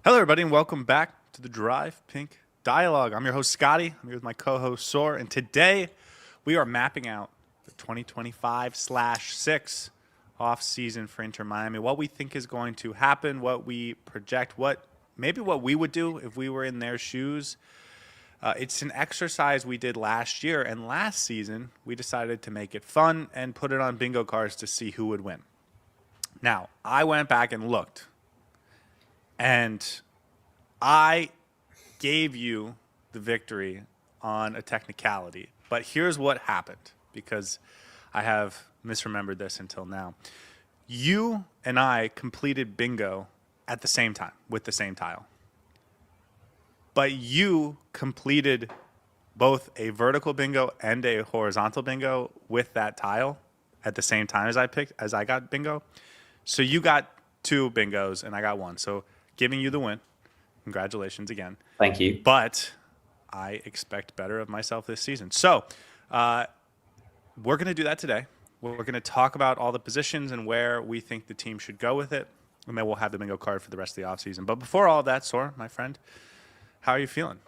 Hello, everybody, and welcome back to the Drive Pink Dialogue. I'm your host, Scotty. I'm here with my co-host, Saur, and today we are mapping out the 2025/6 off-season for Inter Miami, what we think is going to happen, what we project, what we would do if we were in their shoes. It's an exercise we did last year, and last season we decided to make it fun and put it on bingo cards to see who would win. Now, I went back and looked, and I gave you the victory on a technicality. But here's what happened, because I have misremembered this until now. You and I completed bingo at the same time with the same tile. But you completed both a vertical bingo and a horizontal bingo with that tile at the same time as I got bingo. So you got two bingos and I got one. So giving you the win. Congratulations again. Thank you. But I expect better of myself this season. So we're going to do that today. We're going to talk about all the positions and where we think the team should go with it. And then we'll have the bingo card for the rest of the offseason. But before all of that, Sor, my friend, how are you feeling?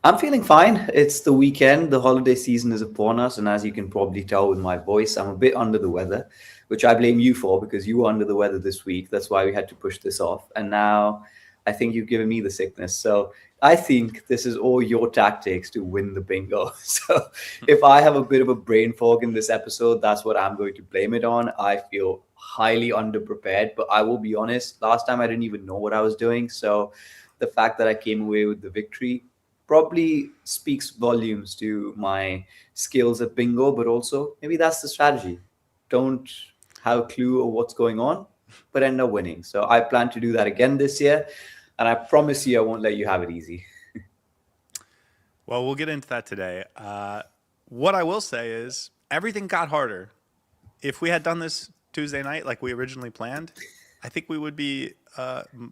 I'm feeling fine. It's the weekend. The holiday season is upon us. And as you can probably tell with my voice, I'm a bit under the weather, which I blame you for because you were under the weather this week. That's why we had to push this off. And now I think you've given me the sickness. So I think this is all your tactics to win the bingo. So if I have a bit of a brain fog in this episode, that's what I'm going to blame it on. I feel highly underprepared, but I will be honest, last time I didn't even know what I was doing. So the fact that I came away with the victory probably speaks volumes to my skills at bingo, but also maybe that's the strategy. Don't have a clue of what's going on, but end up winning. So I plan to do that again this year, and I promise you I won't let you have it easy. Well, we'll get into that today. What I will say is everything got harder. If we had done this Tuesday night like we originally planned, I think we would be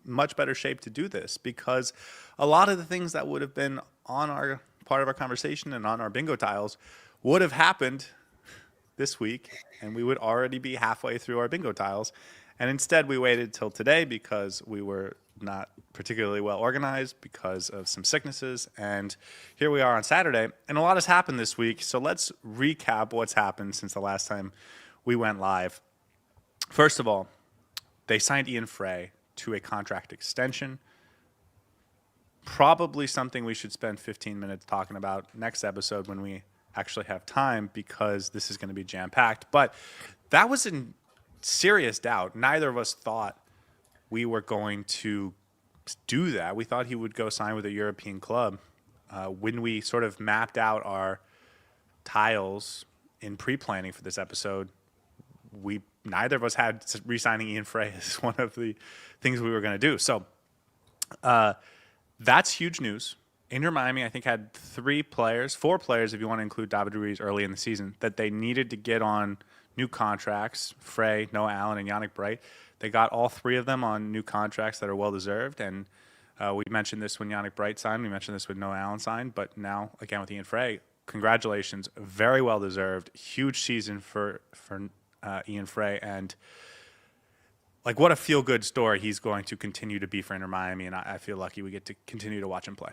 much better shape to do this because a lot of the things that would have been on our part of our conversation and on our bingo tiles would have happened this week, and we would already be halfway through our bingo tiles. And instead, we waited till today because we were not particularly well organized because of some sicknesses. And here we are on Saturday, and a lot has happened this week. So let's recap what's happened since the last time we went live. First of all, they signed Ian Frey to a contract extension. Probably something we should spend 15 minutes talking about next episode when we actually have time because this is going to be jam-packed. But that was in serious doubt. Neither of us thought we were going to do that. We thought he would go sign with a European club. When we sort of mapped out our tiles in pre-planning for this episode, neither of us had re-signing Ian Frey as one of the things we were going to do. So that's huge news. Inter Miami, I think, had four players, if you want to include David Ruiz early in the season, that they needed to get on new contracts. Frey, Noah Allen, and Yannick Bright. They got all three of them on new contracts that are well-deserved. And we mentioned this when Yannick Bright signed. We mentioned this when Noah Allen signed. But now, again, with Ian Frey, congratulations. Very well-deserved. Huge season for Ian Frey. And like, what a feel-good story he's going to continue to be for Inter Miami. And I feel lucky we get to continue to watch him play.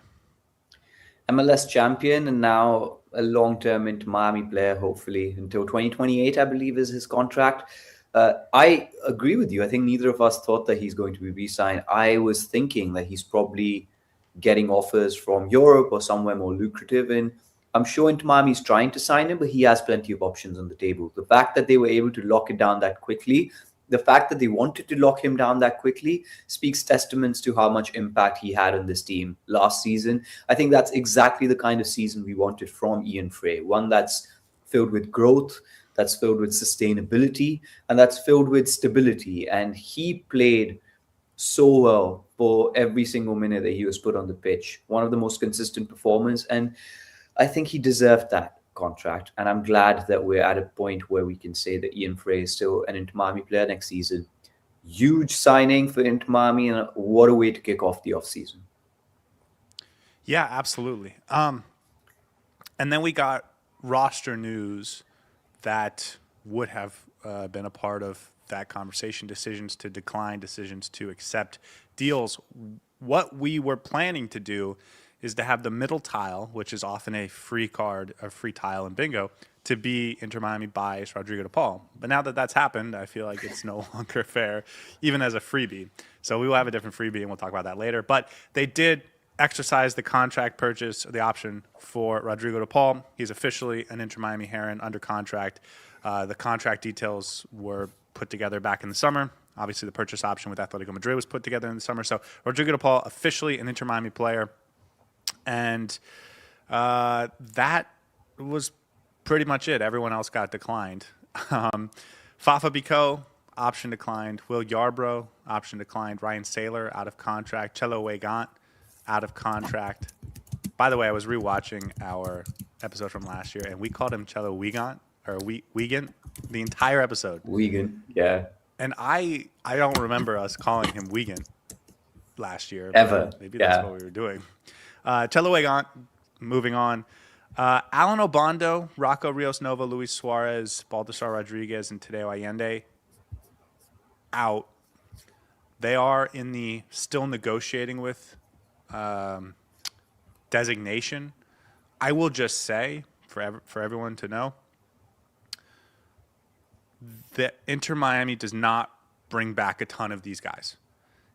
MLS champion and now a long-term Inter Miami player, hopefully until 2028, I believe, is his contract. I agree with you. I think neither of us thought that he's going to be re-signed. I was thinking that he's probably getting offers from Europe or somewhere more lucrative. And I'm sure Inter Miami's trying to sign him, but he has plenty of options on the table. The fact that they were able to lock it down that quickly, the fact that they wanted to lock him down that quickly speaks testaments to how much impact he had on this team last season. I think that's exactly the kind of season we wanted from Ian Frey, one that's filled with growth, that's filled with sustainability, and that's filled with stability. And he played so well for every single minute that he was put on the pitch. One of the most consistent performers. And I think he deserved that contract. And I'm glad that we're at a point where we can say that Ian Frey is still an Inter Miami player next season. Huge signing for Inter Miami, and what a way to kick off the offseason. Yeah, absolutely. And then we got roster news that would have been a part of that conversation: decisions to decline, decisions to accept deals, what we were planning to do is to have the middle tile, which is often a free card, a free tile in bingo, to be Inter Miami buys Rodrigo de Paul. But now that that's happened, I feel like it's no longer fair, even as a freebie. So we will have a different freebie, and we'll talk about that later. But they did exercise the contract purchase, the option for Rodrigo de Paul. He's officially an Inter Miami Heron under contract. The contract details were put together back in the summer. Obviously, the purchase option with Atletico Madrid was put together in the summer. So Rodrigo de Paul, officially an Inter Miami player. And that was pretty much it. Everyone else got declined. Fafa Biko, option declined. Will Yarbrough, option declined. Ryan Saylor, out of contract. Chelo Weigant, out of contract. By the way, I was rewatching our episode from last year, and we called him Chelo Weigant, or Wiegand, the entire episode. Wiegand, yeah. And I don't remember us calling him Wiegand last year. Ever. Maybe that's what we were doing. Chelo Weigant, moving on. Alan Obando, Rocco Rios Nova, Luis Suarez, Baltasar Rodriguez, and Tadeo Allende out. They are in the still negotiating with designation. I will just say, for everyone to know, that Inter Miami does not bring back a ton of these guys.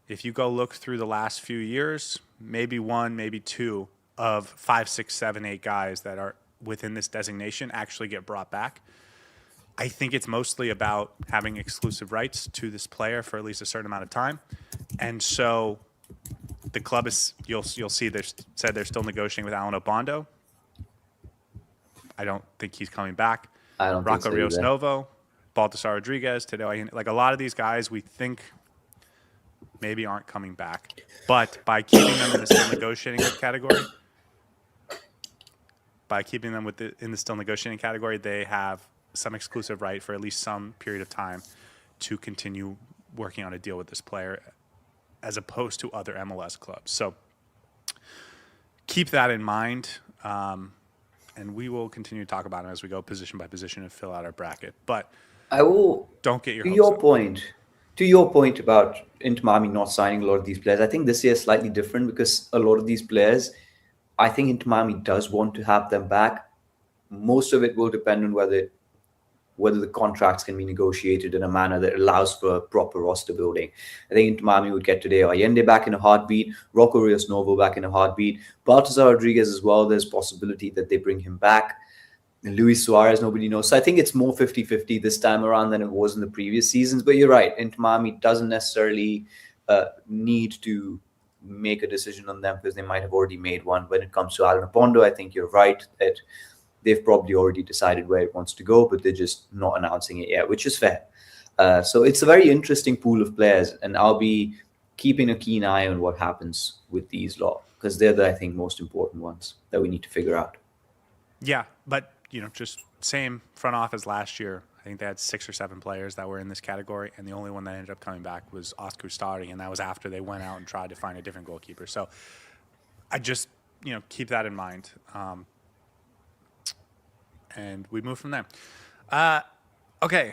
If you go look through the last few years, maybe one, maybe two of 5, 6, 7, 8 guys that are within this designation actually get brought back. I think it's mostly about having exclusive rights to this player for at least a certain amount of time. And so the club is, you'll see they're still negotiating with Alan Obando. I don't think he's coming back. I don't Rocco think so Rios either. Novo, Baltasar Rodriguez, Tadeo, like a lot of these guys we think maybe aren't coming back. But by keeping them in the still negotiating category, in the still negotiating category, they have some exclusive right for at least some period of time to continue working on a deal with this player as opposed to other MLS clubs. So keep that in mind. And we will continue to talk about it as we go position by position and fill out our bracket. But I will. don't get your To hopes your up. point, to your point about Inter Miami not signing a lot of these players, I think this year is slightly different because a lot of these players, I think Inter Miami does want to have them back. Most of it will depend on whether the contracts can be negotiated in a manner that allows for proper roster building. I think Inter Miami would get Tadeo Allende back in a heartbeat, Rocco Rios Novo back in a heartbeat, Baltasar Rodriguez as well. There's possibility that they bring him back. And Luis Suarez, nobody knows. So I think it's more 50-50 this time around than it was in the previous seasons. But you're right, Inter Miami doesn't necessarily need to make a decision on them because they might have already made one. When it comes to Alan Opondo, I think you're right that they've probably already decided where it wants to go, but they're just not announcing it yet, which is fair. So it's a very interesting pool of players, and I'll be keeping a keen eye on what happens with these lot because they're the, I think, most important ones that we need to figure out. Yeah, but just same front office last year. I think they had 6 or 7 players that were in this category, and the only one that ended up coming back was Oscar Starry, and that was after they went out and tried to find a different goalkeeper. So I just keep that in mind. And we move from there. Okay.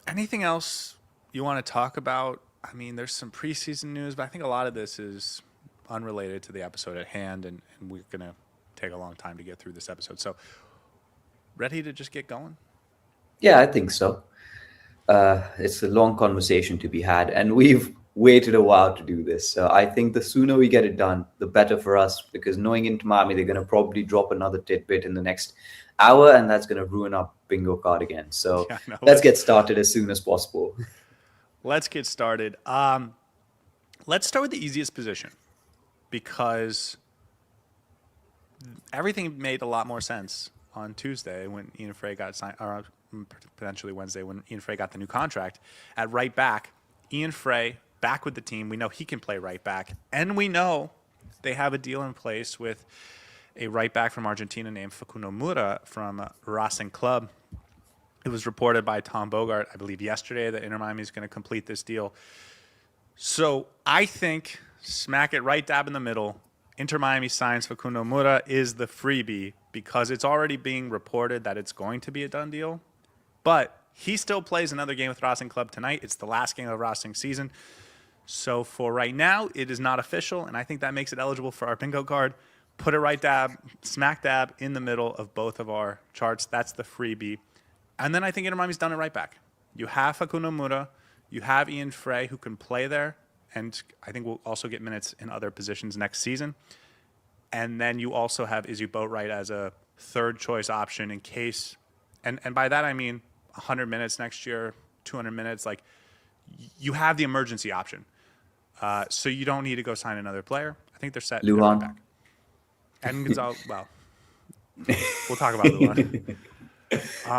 Anything else you want to talk about? I mean, there's some preseason news, but I think a lot of this is unrelated to the episode at hand, and we're going to take a long time to get through this episode. So, ready to just get going? Yeah, I think so. It's a long conversation to be had, and we've waited a while to do this. So I think the sooner we get it done, the better for us, because knowing Inter Miami, they're going to probably drop another tidbit in the next hour, and that's going to ruin our bingo card again. So let's get started as soon as possible. Let's get started. Let's start with the easiest position because everything made a lot more sense on Tuesday when Ian Frey got signed, or potentially Wednesday when Ian Frey got the new contract at right back. Ian Frey back with the team. We know he can play right back, and we know they have a deal in place with a right back from Argentina named Facundo Mura from Racing Club. It was reported by Tom Bogart, I believe, yesterday that Inter Miami is going to complete this deal. So I think smack it right dab in the middle. Inter Miami signs Facundo Mura is the freebie because it's already being reported that it's going to be a done deal. But he still plays another game with Racing Club tonight. It's the last game of Racing season. So for right now, it is not official, and I think that makes it eligible for our bingo card. Put it right smack dab in the middle of both of our charts. That's the freebie. And then I think Inter Miami's done it right back. You have Facundo Mura, you have Ian Frey who can play there, and I think we'll also get minutes in other positions next season. And then you also have Izzy Boatwright as a third choice option in case, and by that I mean 100 minutes next year, 200 minutes. Like, you have the emergency option. So you don't need to go sign another player. I think they're set. Lujan. Back. And Gonzalez, well, we'll talk about Lujan.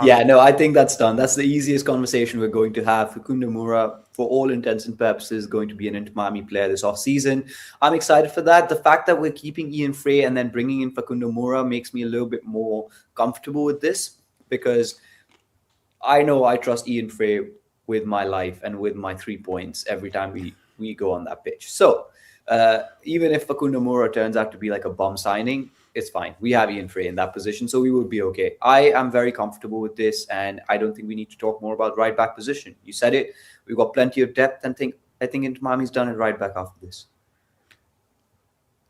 Yeah, no, I think that's done. That's the easiest conversation we're going to have. Facundo Mura, for all intents and purposes, going to be an Inter Miami player this offseason. I'm excited for that. The fact that we're keeping Ian Frey and then bringing in Facundo Mura makes me a little bit more comfortable with this, because I know I trust Ian Frey with my life and with my 3 points every time we go on that pitch. So even if Facundo Mura turns out to be like a bum signing, it's fine. We have Ian Frey in that position, so we will be okay. I am very comfortable with this, and I don't think we need to talk more about right back position. You said it. We've got plenty of depth, and I think Inter Miami's done it right back after this.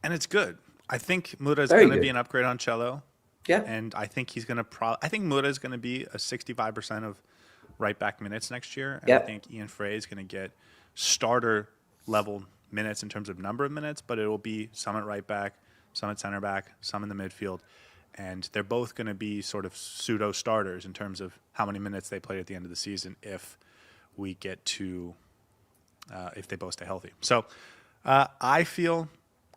And it's good. I think Mura is going to be an upgrade on Cello. Yeah. And I think he's going to I think Mura is going to be a 65% of right back minutes next year. And I think Ian Frey is going to get starter level minutes in terms of number of minutes, but it will be some at right back, some at center back, some in the midfield. And they're both going to be sort of pseudo starters in terms of how many minutes they play at the end of the season if we get to, if they both stay healthy. So I feel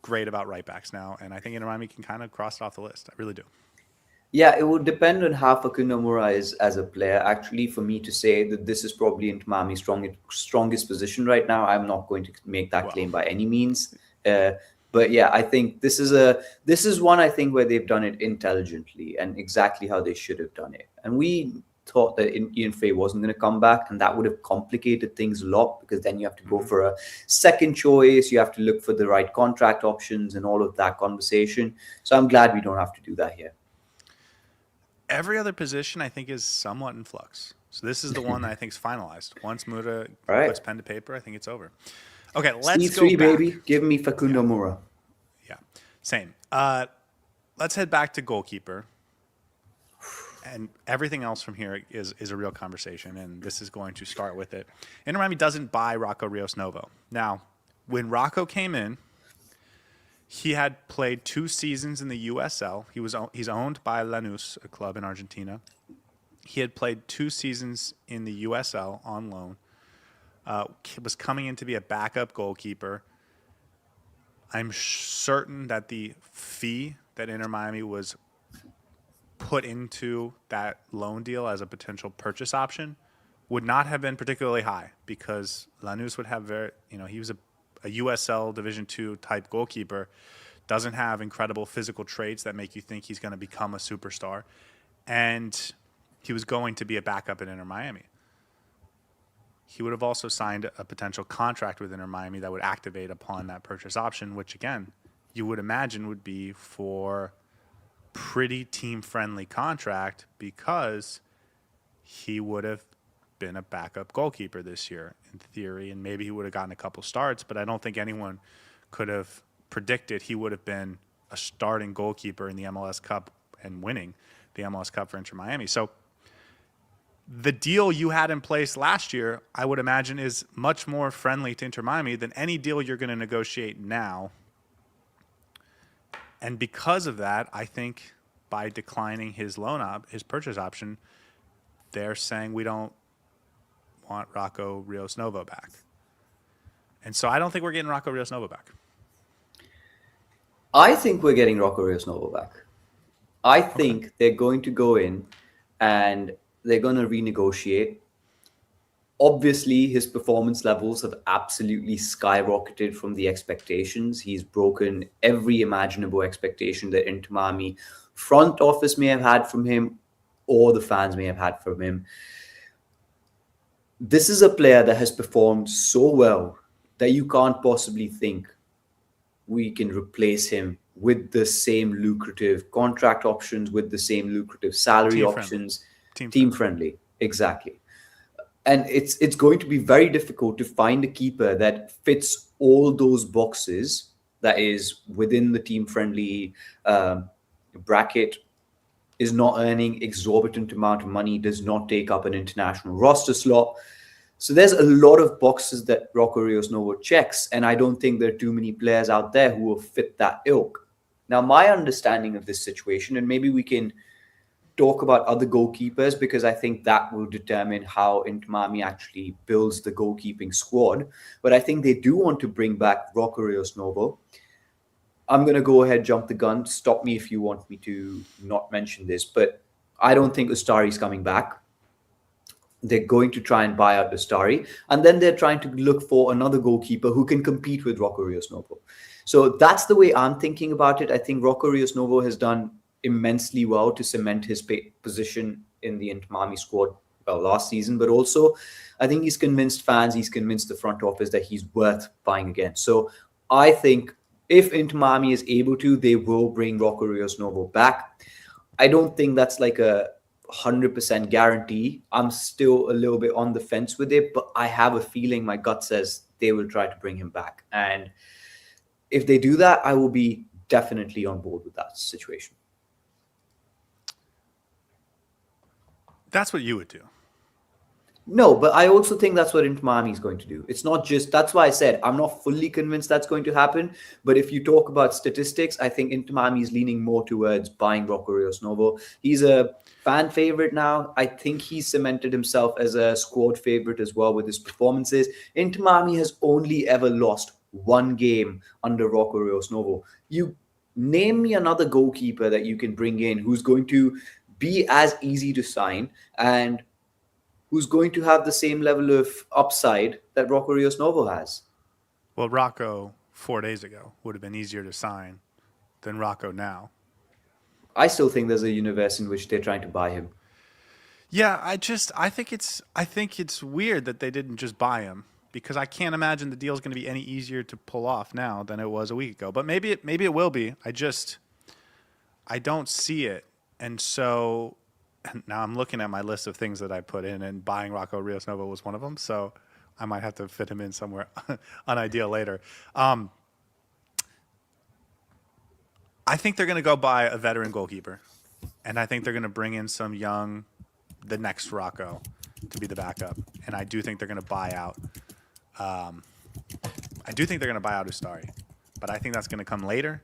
great about right backs now, and I think Inter Miami can kind of cross it off the list. I really do. Yeah, it would depend on how Facundo Mura is as a player. Actually, for me to say that this is probably Inter Miami's strongest position right now, I'm not going to make that claim by any means. But yeah, I think this is one I think where they've done it intelligently and exactly how they should have done it. And we thought that Ian Frey wasn't going to come back, and that would have complicated things a lot, because then you have to go for a second choice, you have to look for the right contract options and all of that conversation. So I'm glad we don't have to do that here. Every other position I think is somewhat in flux. So this is the one that I think is finalized. Once Mura puts pen to paper, I think it's over. Okay, let's C3, go back. baby. Give me Facundo Mura. Yeah, same. Let's head back to goalkeeper. And everything else from here is a real conversation, and this is going to start with it. Inter Miami doesn't buy Rocco Rios Novo. Now, when Rocco came in, he had played 2 seasons in the USL. He's owned by Lanús, a club in Argentina. He had played 2 seasons in the USL on loan. Was coming in to be a backup goalkeeper. I'm certain that the fee that Inter Miami was put into that loan deal as a potential purchase option would not have been particularly high, because Lanús would have he was a USL Division II type goalkeeper, doesn't have incredible physical traits that make you think he's going to become a superstar, and he was going to be a backup at Inter Miami. He would have also signed a potential contract with Inter Miami that would activate upon that purchase option, which again, you would imagine would be for pretty team-friendly contract, because he would have been a backup goalkeeper this year in theory, and maybe he would have gotten a couple starts, but I don't think anyone could have predicted he would have been a starting goalkeeper in the MLS Cup and winning the MLS Cup for Inter Miami. So the deal you had in place last year, I would imagine, is much more friendly to Inter Miami than any deal you're going to negotiate now. And because of that, I think by declining his his purchase option, they're saying we don't want Rocco Rios Novo back. And so I don't think we're getting Rocco Rios Novo back. I think we're getting Rocco Rios Novo back. I think they're going to go in and they're going to renegotiate. Obviously, his performance levels have absolutely skyrocketed from the expectations. He's broken every imaginable expectation that Inter Miami front office may have had from him, or the fans may have had from him. This is a player that has performed so well that you can't possibly think we can replace him with the same lucrative contract options, with the same lucrative salary options. Team friendly. Exactly. And it's going to be very difficult to find a keeper that fits all those boxes, that is within the team friendly bracket, is not earning exorbitant amount of money, does not take up an international roster slot. So there's a lot of boxes that Rocco Rios Novo checks, and I don't think there are too many players out there who will fit that ilk. Now, my understanding of this situation, and maybe we can talk about other goalkeepers, because I think that will determine how Inter Miami actually builds the goalkeeping squad. But I think they do want to bring back Rocco Rios Novo. I'm going to go ahead, jump the gun. Stop me if you want me to not mention this, but I don't think Ustari's coming back. They're going to try and buy out Ustari, and then they're trying to look for another goalkeeper who can compete with Rocco Rios Novo. So that's the way I'm thinking about it. I think Rocco Rios Novo has done immensely well to cement his position in the Inter Miami squad, well, last season, but also I think he's convinced fans, he's convinced the front office that he's worth buying again. So I think if Inter Miami is able to, they will bring Rocco Rios Novo back. I don't think that's like a 100% guarantee. I'm still a little bit on the fence with it, but I have a feeling, my gut says they will try to bring him back. And if they do that, I will be definitely on board with that situation. That's what you would do. No, but I also think that's what Inter Miami is going to do. It's not just, that's why I said I'm not fully convinced that's going to happen. But if you talk about statistics, I think Inter Miami is leaning more towards buying Rocco Rios Novo. He's a fan favorite now. I think he's cemented himself as a squad favorite as well with his performances. Inter Miami has only ever lost one game under Rocco Rios Novo. You name me another goalkeeper that you can bring in who's going to be as easy to sign and who's going to have the same level of upside that Rocco Rios Novo has. Well, Rocco 4 days ago would have been easier to sign than Rocco now. I still think there's a universe in which they're trying to buy him. Yeah, I think it's weird that they didn't just buy him, because I can't imagine the deal is going to be any easier to pull off now than it was a week ago. But maybe it will be. I don't see it. And so now I'm looking at my list of things that I put in, and buying Rocco Rios Novo was one of them. So I might have to fit him in somewhere unideal later. I think they're going to go buy a veteran goalkeeper, and I think they're going to bring in some young, the next Rocco, to be the backup. And I do think they're going to buy out. Ustari, but I think that's going to come later.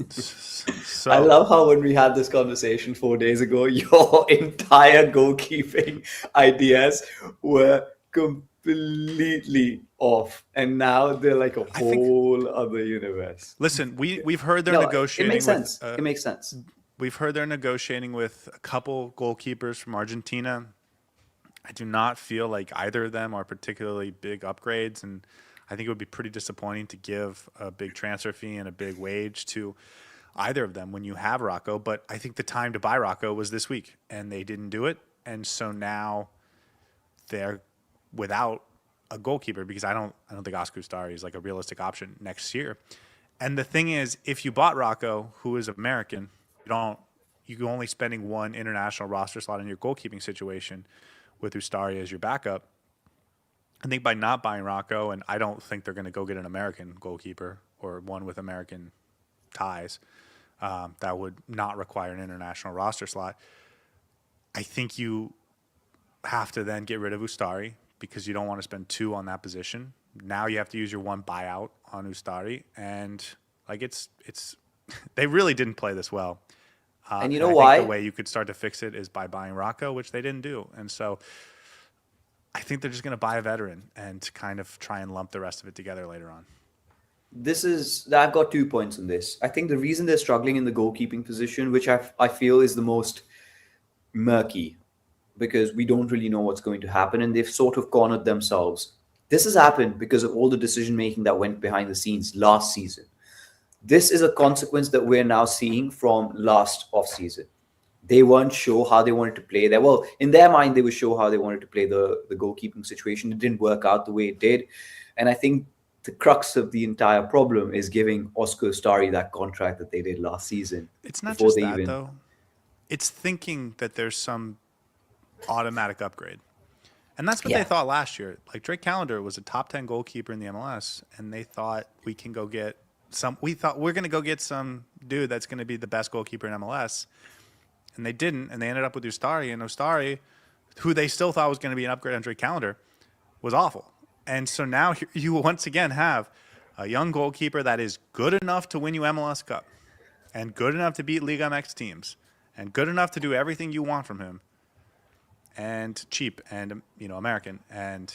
So I love how when we had this conversation 4 days ago, your entire goalkeeping ideas were completely off, and now they're like a whole other universe. Listen, we've heard they're negotiating. It makes sense. It makes sense. We've heard they're negotiating with a couple goalkeepers from Argentina. I do not feel like either of them are particularly big upgrades, and I think it would be pretty disappointing to give a big transfer fee and a big wage to either of them when you have Rocco. But I think the time to buy Rocco was this week, and they didn't do it. And so now they're without a goalkeeper, because I don't think Oscar Ustari is like a realistic option next year. And the thing is, if you bought Rocco, who is American, you're only spending one international roster slot in your goalkeeping situation with Ustari as your backup. I think by not buying Rocco, and I don't think they're going to go get an American goalkeeper or one with American ties that would not require an international roster slot. I think you have to then get rid of Ustari, because you don't want to spend two on that position. Now you have to use your one buyout on Ustari, and like it's they really didn't play this well. And you know why? Think the way you could start to fix it is by buying Rocco, which they didn't do. And so I think they're just going to buy a veteran and kind of try and lump the rest of it together later on. I've got 2 points on this. I think the reason they're struggling in the goalkeeping position, which I feel is the most murky, because we don't really know what's going to happen, and they've sort of cornered themselves. This has happened because of all the decision-making that went behind the scenes last season. This is a consequence that we're now seeing from last offseason. They weren't sure how they wanted to play there. Well, in their mind, they were sure how they wanted to play the goalkeeping situation. It didn't work out the way it did. And I think the crux of the entire problem is giving Oscar Ustari that contract that they did last season. It's not just that, though. it's thinking that there's some automatic upgrade. And that's what Yeah. they thought last year. Like Drake Callender was a top 10 goalkeeper in the MLS, and they thought we can go get some. We thought we're going to go get some dude that's going to be the best goalkeeper in MLS, and they didn't. And they ended up with Ustari, and Ustari, who they still thought was going to be an upgrade on Drake Callender, was awful. And so now you once again have a young goalkeeper that is good enough to win you MLS Cup, and good enough to beat Liga MX teams, and good enough to do everything you want from him, and cheap, and American, and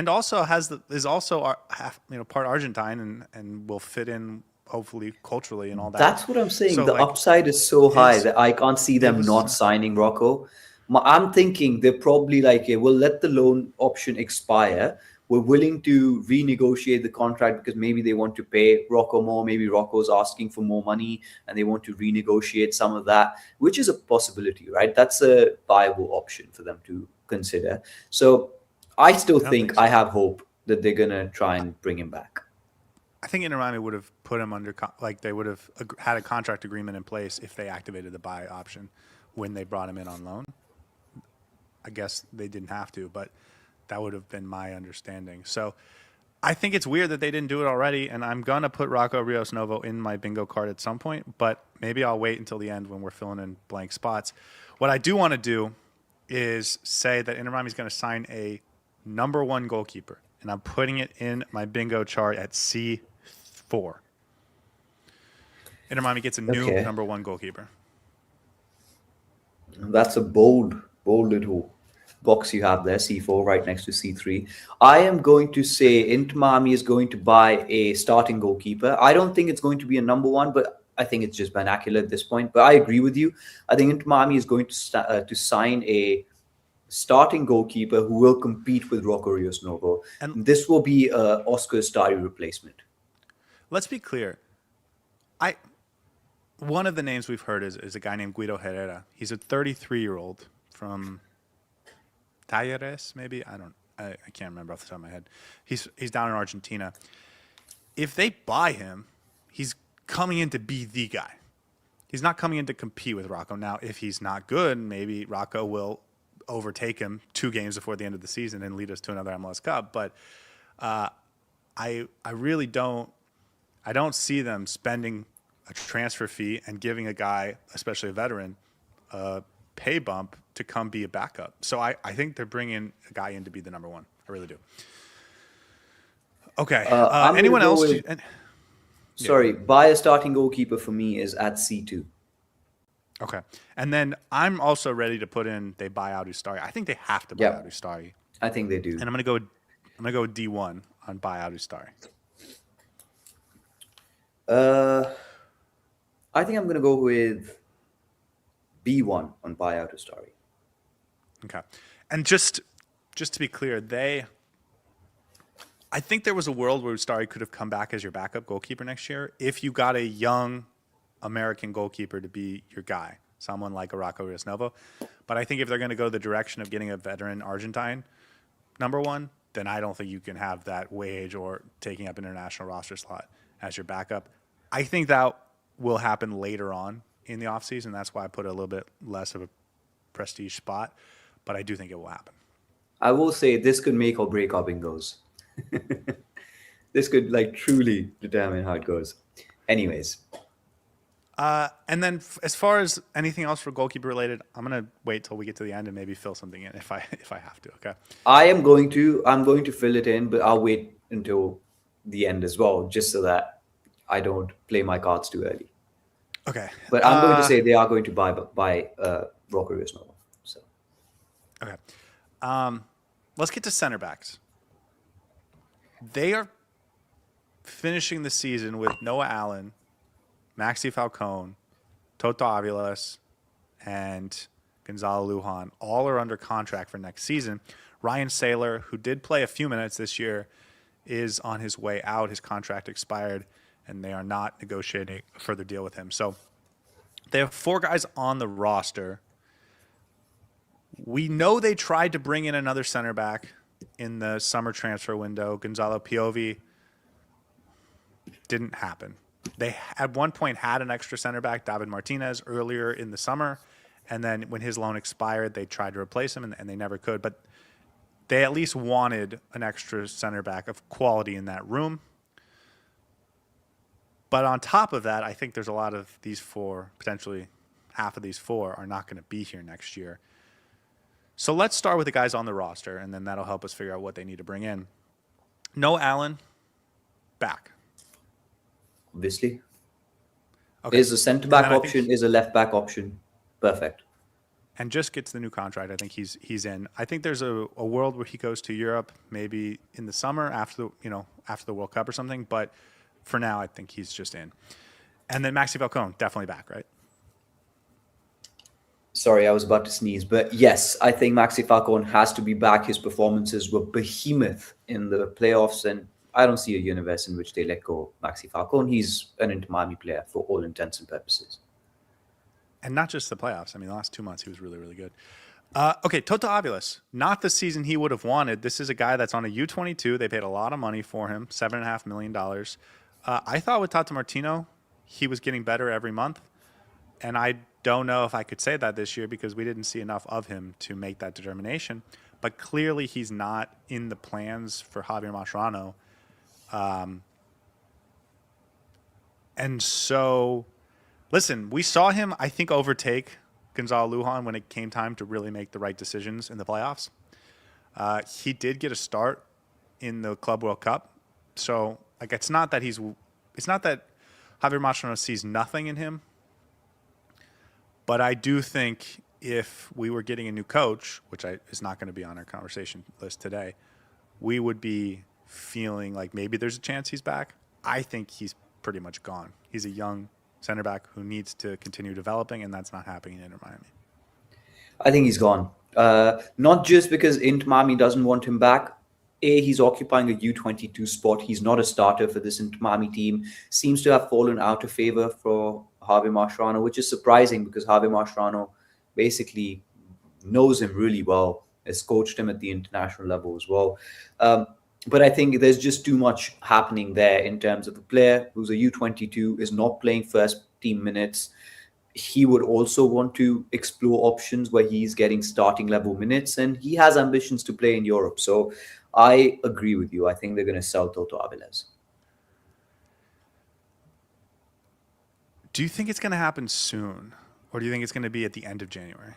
also is also half, part Argentine, and will fit in hopefully culturally and all that. That's what I'm saying. So, The upside is so high that I can't see them was- not signing Rocco. I'm thinking they're probably like, we'll let the loan option expire. We're willing to renegotiate the contract because maybe they want to pay Rocco more. Maybe Rocco's asking for more money and they want to renegotiate some of that, which is a possibility, right? That's a viable option for them to consider. So I still think I have hope that they're going to try and bring him back. I think Inter Miami would have put him under, they would have had a contract agreement in place if they activated the buy option when they brought him in on loan. I guess they didn't have to, but that would have been my understanding. So I think it's weird that they didn't do it already, and I'm going to put Rocco Rios Novo in my bingo card at some point, but maybe I'll wait until the end when we're filling in blank spots. What I do want to do is say that Inter Miami is going to sign a number 1 goalkeeper, and I'm putting it in my bingo chart at C4. Inter Miami gets a new number 1 goalkeeper. That's a bold little box you have there, C4 right next to C3. I am going to say Inter Miami is going to buy a starting goalkeeper. I don't think it's going to be a number 1, but I think it's just vernacular at this point. But I agree with you. I think Inter Miami is going to sign a starting goalkeeper who will compete with Rocco Rios Novo. And this will be a Oscar Ustari replacement. Let's be clear. One of the names we've heard is a guy named Guido Herrera. He's a 33-year-old from Talleres, maybe. I can't remember off the top of my head. He's down in Argentina. If they buy him, he's coming in to be the guy. He's not coming in to compete with Rocco. Now, if he's not good, maybe Rocco will overtake him 2 games before the end of the season and lead us to another MLS Cup. But I really don't see them spending a transfer fee and giving a guy, especially a veteran, a pay bump to come be a backup. So I think they're bringing a guy in to be the number 1. I really do. Okay. Anyone else? Buy a starting goalkeeper for me is at C2. Okay. And then I'm also ready to put in they buy out Ustari. I think they have to buy out Ustari. I think they do. And I'm gonna go with D1 on buy out Ustari. I think I'm going to go with B1 on buyout Ustari. Okay. And just to be clear, I think there was a world where Ustari could have come back as your backup goalkeeper next year if you got a young American goalkeeper to be your guy, someone like a Rocco Rios Novo. But I think if they're going to go the direction of getting a veteran Argentine number 1, then I don't think you can have that wage or taking up an international roster slot as your backup. I think that will happen later on in the offseason. That's why I put a little bit less of a prestige spot, but I do think it will happen. I will say this could make or break our bingos. This could truly determine how it goes. Anyways. And then as far as anything else for goalkeeper related, I'm going to wait till we get to the end and maybe fill something in if I have to. Okay. I'm going to fill it in, but I'll wait until the end as well, just so that I don't play my cards too early. Okay. But I'm going to say they are going to buy Rocco Rios Novo. So. Okay. Let's get to center backs. They are finishing the season with Noah Allen, Maxi Falcone, Toto Aviles, and Gonzalo Lujan. All are under contract for next season. Ryan Saylor, who did play a few minutes this year, is on his way out. His contract expired, and they are not negotiating a further deal with him. So they have 4 guys on the roster. We know they tried to bring in another center back in the summer transfer window. Gonzalo Piovi didn't happen. They at one point had an extra center back, David Martinez, earlier in the summer. And then when his loan expired, they tried to replace him and they never could. But they at least wanted an extra center back of quality in that room. But on top of that, I think there's a lot of these four, potentially half of these four, are not going to be here next year. So let's start with the guys on the roster, and then that'll help us figure out what they need to bring in. No Allen, back. Obviously. Okay. Is a centre back option, is a left back option. Perfect. And just gets the new contract. I think he's in. I think there's a world where he goes to Europe, maybe in the summer after the World Cup or something. But for now, I think he's just in. And then Maxi Falcone, definitely back, right? Sorry, I was about to sneeze. But yes, I think Maxi Falcone has to be back. His performances were behemoth in the playoffs, and I don't see a universe in which they let go of Maxi Falcone. He's an Inter Miami player for all intents and purposes. And not just the playoffs. I mean, the last 2 months, he was really, really good. Okay, Toto Aviles. Not the season he would have wanted. This is a guy that's on a U22. They paid a lot of money for him, $7.5 million. I thought with Tata Martino, he was getting better every month. And I don't know if I could say that this year because we didn't see enough of him to make that determination. But clearly he's not in the plans for Javier Mascherano. And so, listen, we saw him, I think, overtake Gonzalo Lujan when it came time to really make the right decisions in the playoffs. He did get a start in the Club World Cup. So, like, it's not that Javier Mascherano sees nothing in him. But I do think if we were getting a new coach, which is not going to be on our conversation list today, we would be feeling like maybe there's a chance he's back. I think he's pretty much gone. He's a young center back who needs to continue developing, and that's not happening in Inter Miami. I think he's gone. Not just because Inter Miami doesn't want him back. He's occupying a U22 spot. He's not a starter for this Inter Miami team. Seems to have fallen out of favor for Javier Mascherano, which is surprising because Javier Mascherano basically knows him really well, has coached him at the international level as well. But I think there's just too much happening there in terms of a player who's a U22, is not playing first team minutes. He would also want to explore options where he's getting starting level minutes, and he has ambitions to play in Europe. So I agree with you. I think they're going to sell Toto Aviles. Do you think it's going to happen soon, or do you think it's going to be at the end of January?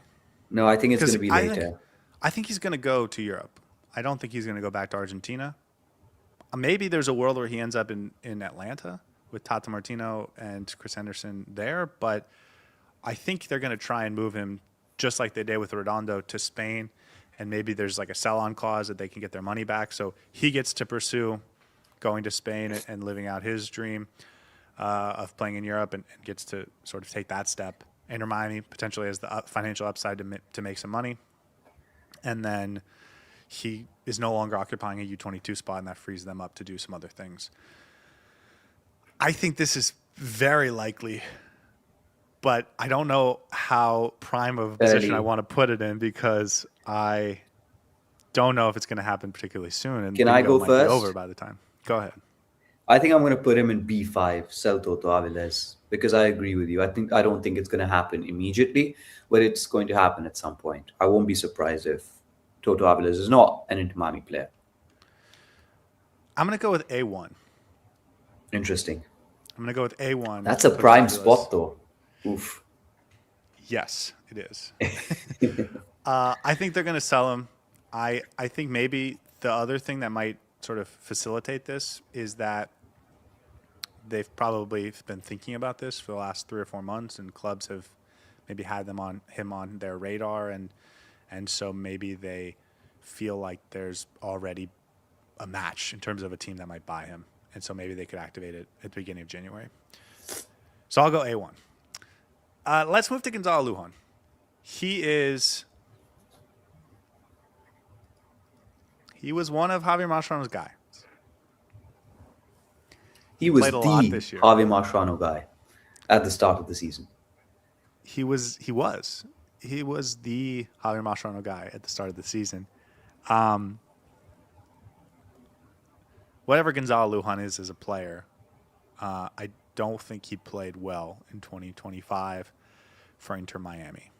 No, I think it's going to be later. I think he's going to go to Europe. I don't think he's going to go back to Argentina. Maybe there's a world where he ends up in Atlanta with Tata Martino and Chris Henderson there, but I think they're going to try and move him just like they did with Redondo to Spain, and maybe there's like a sell-on clause that they can get their money back. So he gets to pursue going to Spain and living out his dream of playing in Europe and gets to sort of take that step. Inter Miami potentially has the financial upside to make some money. And then he is no longer occupying a U22 spot, and that frees them up to do some other things. I think this is very likely, but I don't know how prime of a position I want to put it in because I don't know if it's going to happen particularly soon. And can I go first? Be over by the time. Go ahead. I think I'm going to put him in B5, sell Toto Aviles, because I agree with you. I don't think it's going to happen immediately, but it's going to happen at some point. I won't be surprised if Toto Aviles is not an Inter Miami player. I'm going to go with A1. Interesting. I'm going to go with A1. That's a prime spot, though. Oof. Yes, it is. I think they're going to sell him. I think maybe the other thing that might sort of facilitate this is that they've probably been thinking about this for the last 3 or 4 months, and clubs have maybe had him on their radar, and so maybe they feel like there's already a match in terms of a team that might buy him, and so maybe they could activate it at the beginning of January. So I'll go A1. Let's move to Gonzalo Lujan. He was one of Javier Mascherano's guys. He was the Javier Mascherano guy at the start of the season. He was the Javier Mascherano guy at the start of the season. Whatever Gonzalo Lujan is as a player, I don't think he played well in 2025 for Inter Miami.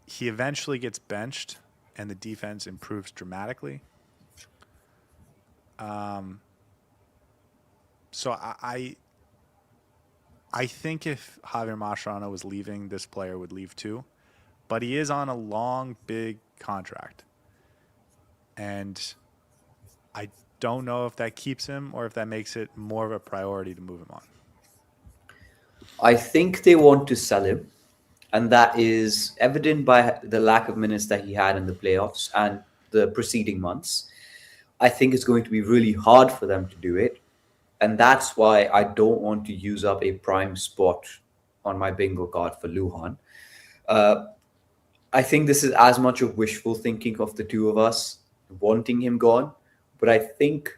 He eventually gets benched, and the defense improves dramatically. So I think if Javier Mascherano was leaving, this player would leave too. But he is on a long, big contract. And I don't know if that keeps him or if that makes it more of a priority to move him on. I think they want to sell him, and that is evident by the lack of minutes that he had in the playoffs and the preceding months. I think it's going to be really hard for them to do it, and that's why I don't want to use up a prime spot on my bingo card for Lujan. I think this is as much of wishful thinking of the two of us wanting him gone, but I think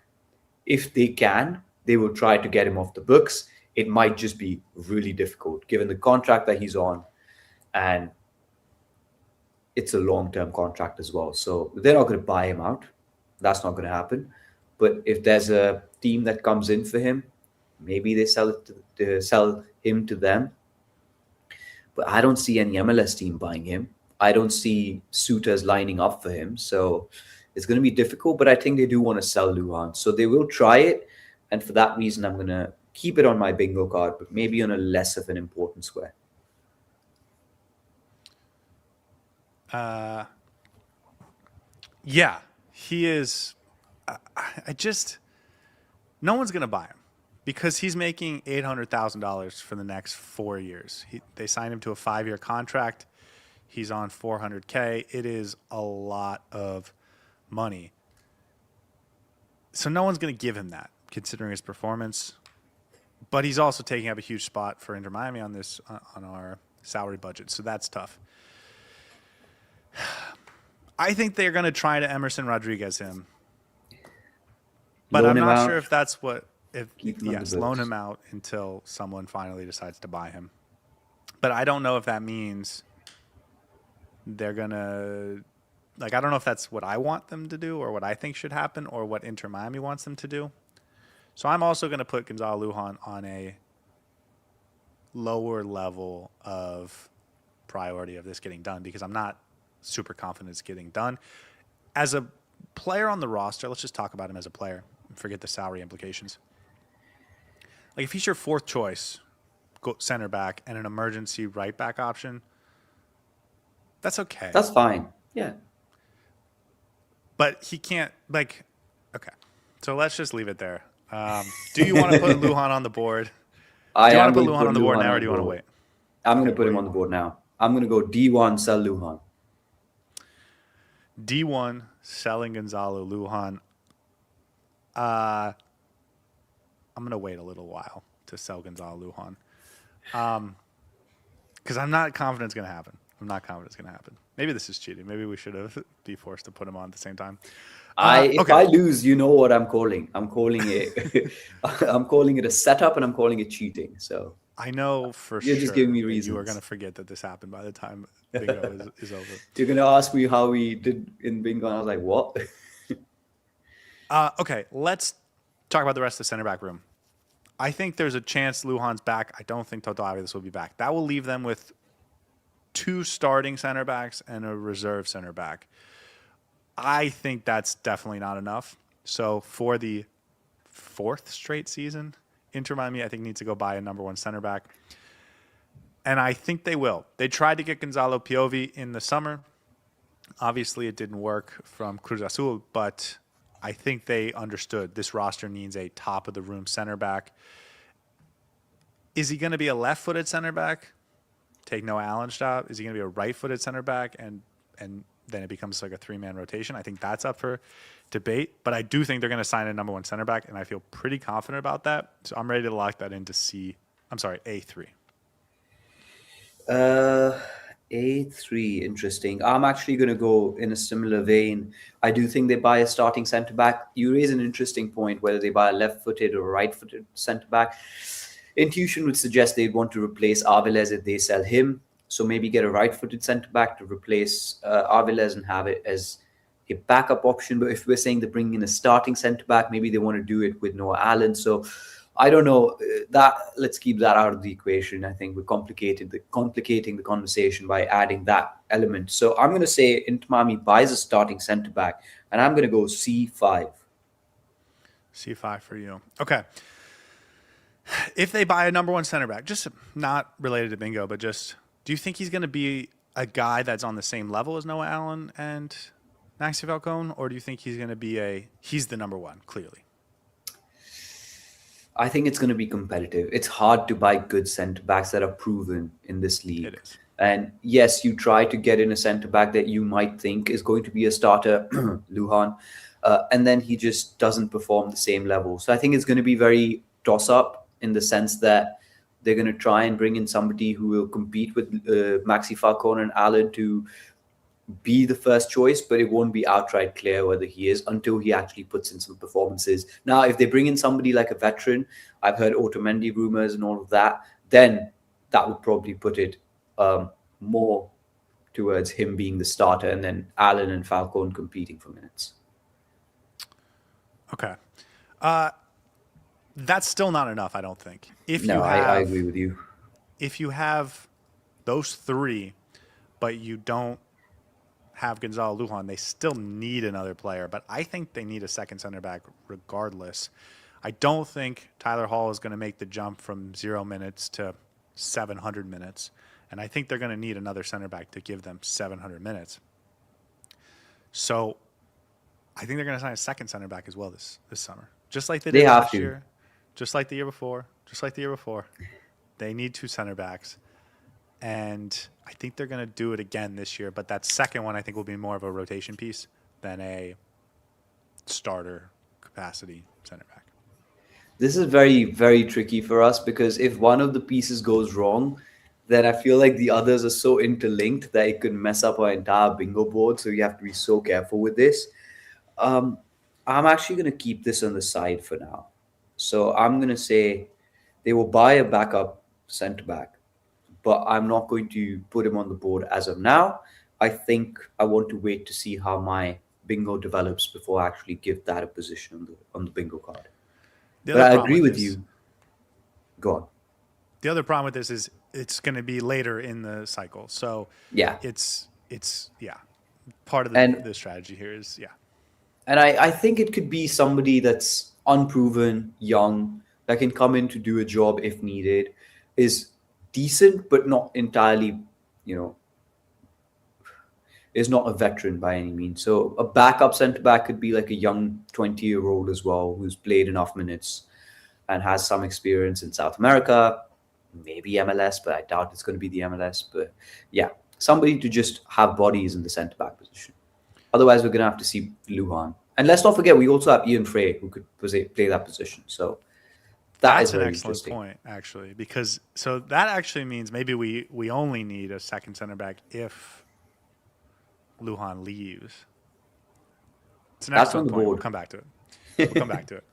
if they can, they will try to get him off the books. It might just be really difficult given the contract that he's on, and it's a long-term contract as well. So they're not going to buy him out. That's not going to happen. But if there's a team that comes in for him, maybe they sell him to them. But I don't see any MLS team buying him. I don't see suitors lining up for him. So it's going to be difficult, but I think they do want to sell Lujan. So they will try it. And for that reason, I'm going to keep it on my bingo card, but maybe on a less of an important square. Yeah, he is. No one's going to buy him because he's making $800,000 for the next 4 years. They signed him to a 5-year contract. He's on $400K. It is a lot of money. So no one's going to give him that, considering his performance. But he's also taking up a huge spot for Inter Miami on our salary budget. So that's tough. I think they're going to try to Emerson Rodriguez him. But I'm not sure if that's what... loan him out until someone finally decides to buy him. But I don't know if that means they're going to... I don't know if that's what I want them to do or what I think should happen or what Inter Miami wants them to do. So I'm also going to put Gonzalo Lujan on a lower level of priority of this getting done because I'm not super confident it's getting done. As a player on the roster, let's just talk about him as a player and forget the salary implications. If he's your fourth choice, center back, and an emergency right back option, that's okay. That's fine. Yeah. But he can't, okay. So let's just leave it there. Do you want to put Lujan on the board? Do you want to put Lujan on the board now or do you want to wait? I'm going to put him on the board now. I'm going to go D1, sell Lujan. D1, selling Gonzalo Lujan. I'm going to wait a little while to sell Gonzalo Lujan. Because I'm not confident it's going to happen. Maybe this is cheating. Maybe we should have be forced to put him on at the same time. If I lose, you know what I'm calling. I'm calling it. I'm calling it a setup, and I'm calling it cheating. So I know for You're sure. just giving me reasons. You are going to forget that this happened by the time bingo is over. You're going to ask me how we did in bingo, and I was like, what? Okay, let's talk about the rest of the center back room. I think there's a chance Lujan's back. I don't think Toto Aviles will be back. That will leave them with 2 starting center backs and a reserve center back. I think that's definitely not enough. So for the 4th straight season, Inter Miami, I think, needs to go buy a number 1 center back. And I think they will. They tried to get Gonzalo Piovi in the summer. Obviously, it didn't work from Cruz Azul, but I think they understood this roster needs a top-of-the-room center back. Is he going to be a left-footed center back? Take Noah Allen's job? Is he going to be a right-footed center back and then it becomes like a 3-man rotation? I think that's up for debate, but I do think they're going to sign a number 1 center back, and I feel pretty confident about that. So I'm ready to lock that into A3. A3, interesting. I'm actually going to go in a similar vein. I do think they buy a starting center back. You raise an interesting point, whether they buy a left-footed or a right-footed center back. Intuition would suggest they'd want to replace Aviles if they sell him. So maybe get a right-footed center back to replace Aviles and have it as a backup option. But if we're saying they're bringing in a starting center back, maybe they want to do it with Noah Allen. So I don't know that. Let's keep that out of the equation. I think we're complicating the conversation by adding that element. So I'm going to say Inter Miami buys a starting centre back, and I'm going to go C5. C5 for you. Okay. If they buy a number one center back, just not related to Bingo, but just do you think he's going to be a guy that's on the same level as Noah Allen and Maxi Falcone, or do you think he's going to be he's the number one, clearly? I think it's going to be competitive. It's hard to buy good centre backs that are proven in this league. It is. And yes, you try to get in a centre back that you might think is going to be a starter, Luhan, and then he just doesn't perform the same level. So I think it's going to be very toss up in the sense that they're going to try and bring in somebody who will compete with Maxi Falcone and Allen to be the first choice, but it won't be outright clear whether he is until he actually puts in some performances. Now, if they bring in somebody like a veteran, I've heard Otamendi rumors and all of that, then that would probably put it more towards him being the starter and then Allen and Falcone competing for minutes. Okay. That's still not enough, I don't think. I agree with you. If you have those three, but you don't have Gonzalo Lujan, they still need another player, but I think they need a second center back regardless. I don't think Tyler Hall is going to make the jump from 0 minutes to 700 minutes, and I think they're going to need another center back to give them 700 minutes. So I think they're going to sign a second center back as well this summer, just like they did last year, just like the year before, They need two center backs. And I think they're going to do it again this year. But that second one, I think, will be more of a rotation piece than a starter capacity center back. This is very, very tricky for us because if one of the pieces goes wrong, then I feel like the others are so interlinked that it could mess up our entire bingo board. So you have to be so careful with this. I'm actually going to keep this on the side for now. So I'm going to say they will buy a backup center back, but I'm not going to put him on the board as of now. I think I want to wait to see how my bingo develops before I actually give that a position on the bingo card. But I agree with you. Go on. The other problem with this is it's going to be later in the cycle. So yeah, it's part of the strategy here is. And I think it could be somebody that's unproven, young, that can come in to do a job if needed, is decent, but not entirely, is not a veteran by any means. So a backup centre back could be like a young 20-year-old as well, who's played enough minutes and has some experience in South America, maybe MLS, but I doubt it's going to be the MLS. But yeah, somebody to just have bodies in the centre back position. Otherwise, we're going to have to see Lujan. And let's not forget, we also have Ian Frey, who could play that position. So that's an excellent point, actually, because so that actually means maybe we only need a second center back if Lujan leaves. It's an excellent point. We'll come back to it.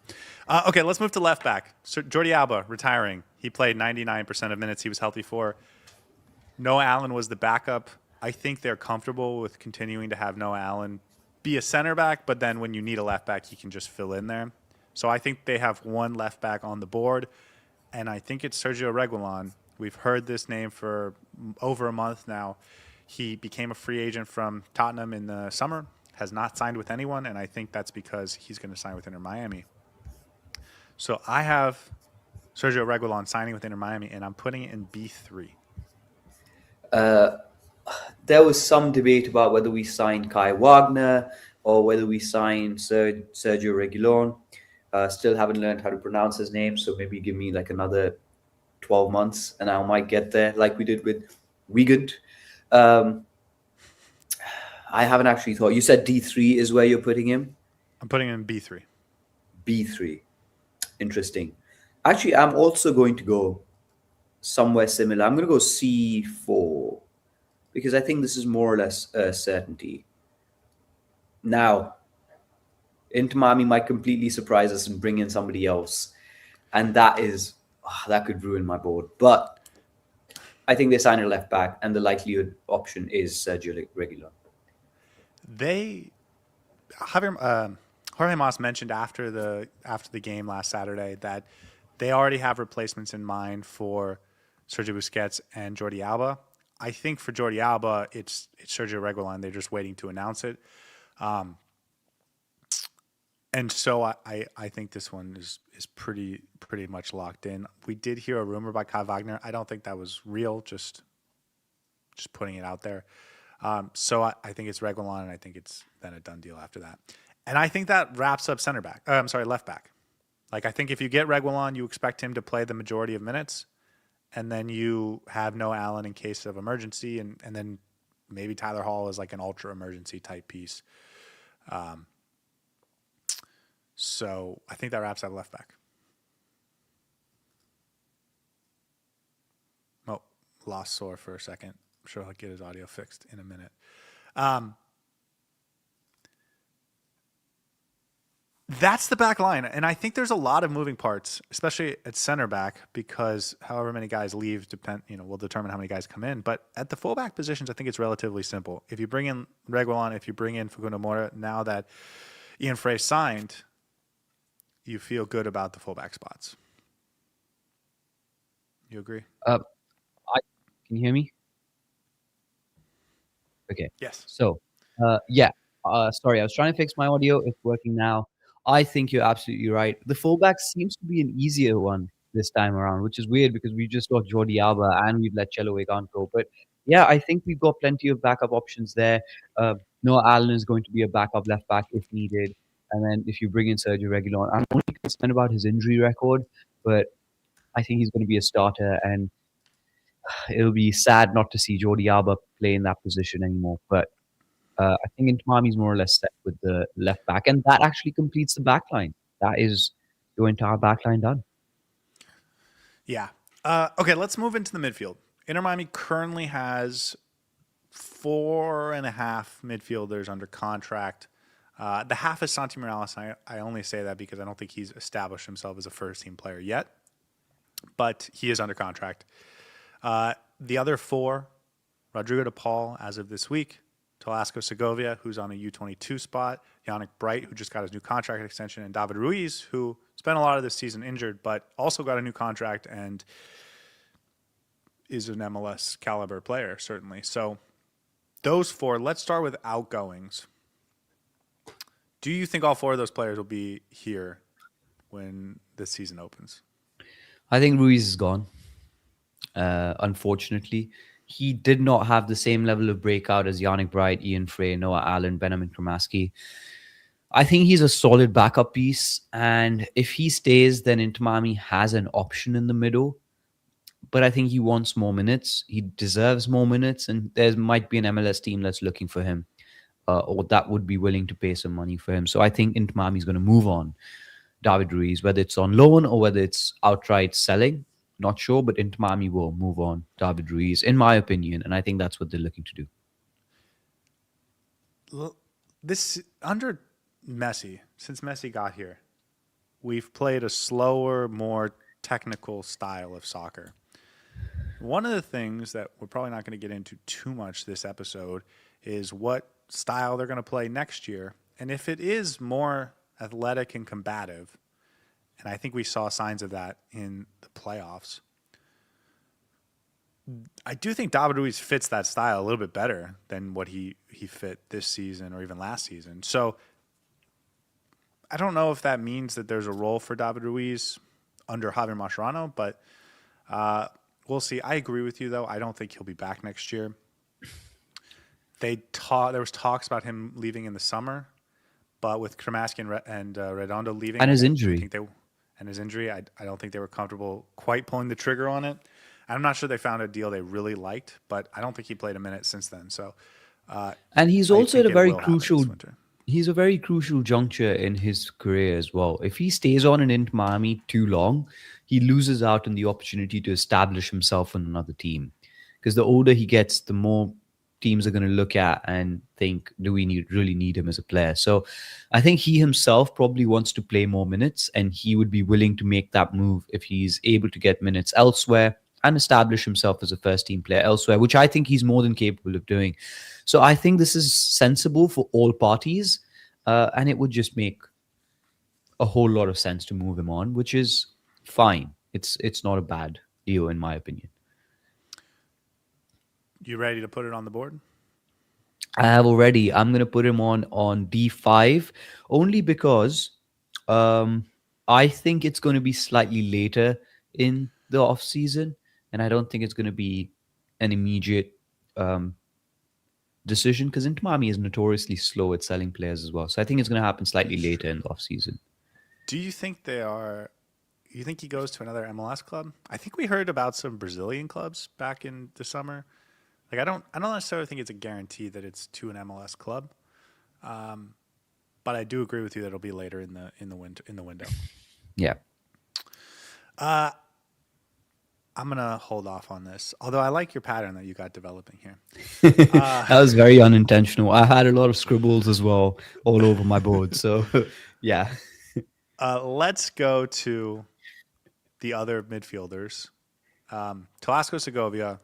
Okay, let's move to left back. So Jordi Alba retiring. He played 99% of minutes he was healthy for. Noah Allen was the backup. I think they're comfortable with continuing to have Noah Allen be a center back, but then when you need a left back, he can just fill in there. So I think they have one left back on the board, and I think it's Sergio Reguilon. We've heard this name for over a month now. He became a free agent from Tottenham in the summer, has not signed with anyone, and I think that's because he's going to sign with Inter Miami. So I have Sergio Reguilon signing with Inter Miami, and I'm putting it in B3. There was some debate about whether we sign Kai Wagner or whether we sign Sergio Reguilon. Still haven't learned how to pronounce his name, so maybe give me like another 12 months and I might get there like we did with Wiegand. I haven't actually thought. You said D3 is where you're putting him? I'm putting him in B3. B3. Interesting. Actually, I'm also going to go somewhere similar. I'm going to go C4 because I think this is more or less a certainty. Now, Inter Miami might completely surprise us and bring in somebody else. And that could ruin my board. But I think they sign a left back, and the likelihood option is Sergio Reguilon. Jorge Mas mentioned after the game last Saturday that they already have replacements in mind for Sergio Busquets and Jordi Alba. I think for Jordi Alba, it's Sergio Reguilon. They're just waiting to announce it. And so I think this one is pretty much locked in. We did hear a rumor by Kai Wagner. I don't think that was real, just putting it out there. So I think it's Reguilon, and I think it's then a done deal after that. And I think that wraps up left back. Like, I think if you get Reguilon, you expect him to play the majority of minutes, and then you have no Allen in case of emergency, and then maybe Tyler Hall is like an ultra emergency type piece. So I think that wraps up left back. Oh, lost Saur for a second. I'm sure he'll get his audio fixed in a minute. That's the back line. And I think there's a lot of moving parts, especially at center back, because however many guys leave will determine how many guys come in. But at the fullback positions, I think it's relatively simple. If you bring in Reguilon, if you bring in Facundo Mora, now that Ian Frey signed, you feel good about the fullback spots. You agree? Can you hear me? Okay. Yes. So, sorry, I was trying to fix my audio. It's working now. I think you're absolutely right. The fullback seems to be an easier one this time around, which is weird because we just got Jordi Alba and we've let Chelo Wegan go. But yeah, I think we've got plenty of backup options there. Noah Allen is going to be a backup left back if needed. And then if you bring in Sergio Reguilon, I'm only concerned about his injury record, but I think he's going to be a starter, and it'll be sad not to see Jordi Alba play in that position anymore. But I think Inter is more or less set with the left back, and that actually completes the back line. That is your entire back line done. Yeah. Okay, let's move into the midfield. Inter Miami currently has 4.5 midfielders under contract. The half is Santi Morales. I only say that because I don't think he's established himself as a first-team player yet, but he is under contract. The other 4, Rodrigo de Paul, as of this week, Talasco Segovia, who's on a U22 spot, Yannick Bright, who just got his new contract extension, and David Ruiz, who spent a lot of this season injured, but also got a new contract and is an MLS caliber player, certainly. So those 4, let's start with outgoings. Do you think all 4 of those players will be here when this season opens? I think Ruiz is gone. Unfortunately, he did not have the same level of breakout as Yannick Bright, Ian Frey, Noah Allen, Benjamin Kromaski. I think he's a solid backup piece, and if he stays, then Inter Miami has an option in the middle. But I think he wants more minutes. He deserves more minutes, and there might be an MLS team that's looking for him, or that would be willing to pay some money for him. So I think Inter Miami is going to move on David Ruiz, whether it's on loan or whether it's outright selling. Not sure, but Inter Miami will move on David Ruiz, in my opinion, and I think that's what they're looking to do. This under Messi, since Messi got here, we've played a slower, more technical style of soccer. One of the things that we're probably not going to get into too much this episode is what style they're going to play next year, and if it is more athletic and combative, and I think we saw signs of that in the playoffs. I do think David Ruiz fits that style a little bit better than what he fit this season or even last season. So I don't know if that means that there's a role for David Ruiz under Javier Mascherano, but we'll see. I agree with you, though. I don't think he'll be back next year. There was talks about him leaving in the summer, but with Kromaski and Redondo leaving, and his injury, I don't think they were comfortable quite pulling the trigger on it. I'm not sure they found a deal they really liked, but I don't think he played a minute since then. So, and he's also at a very crucial. He's a very crucial juncture in his career as well. If he stays on in Inter Miami too long, he loses out on the opportunity to establish himself in another team. Because the older he gets, the more teams are going to look at and think, do we really need him as a player? So I think he himself probably wants to play more minutes, and he would be willing to make that move if he's able to get minutes elsewhere and establish himself as a first-team player elsewhere, which I think he's more than capable of doing. So I think this is sensible for all parties, and it would just make a whole lot of sense to move him on, which is fine. It's not a bad deal in my opinion. You ready to put it on the board? I have already. I'm gonna put him on D5 only because I think it's going to be slightly later in the off season, and I don't think it's going to be an immediate um, decision because Inter Miami is notoriously slow at selling players as well. So I think it's going to happen slightly later in the off season. Do you think they are? You think he goes to another MLS club? I think we heard about some Brazilian clubs back in the summer. Like I don't necessarily think it's a guarantee that it's to an MLS club, but I do agree with you that it'll be later in the window. Yeah. I'm gonna hold off on this, although I like your pattern that you got developing here. That was very unintentional. I had a lot of scribbles as well all over my board. So, yeah. Let's go to the other midfielders. Telasco Segovia,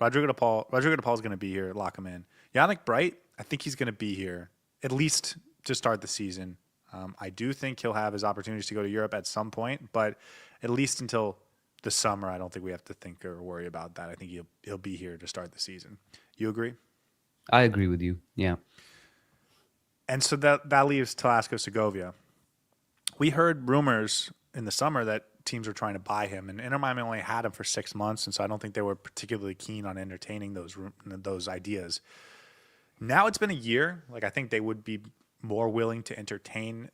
Rodrigo De Paul. Rodrigo De Paul is going to be here. Lock him in. Yannick Bright, I think he's going to be here at least to start the season. I do think he'll have his opportunities to go to Europe at some point, but at least until the summer, I don't think we have to think or worry about that. I think he'll be here to start the season. You agree? I agree with you. Yeah. And so that leaves Telasco Segovia. We heard rumors in the summer that teams were trying to buy him, and Inter Miami only had him for 6 months, and so I don't think they were particularly keen on entertaining those ideas. Now it's been a year. Like I think they would be more willing to entertain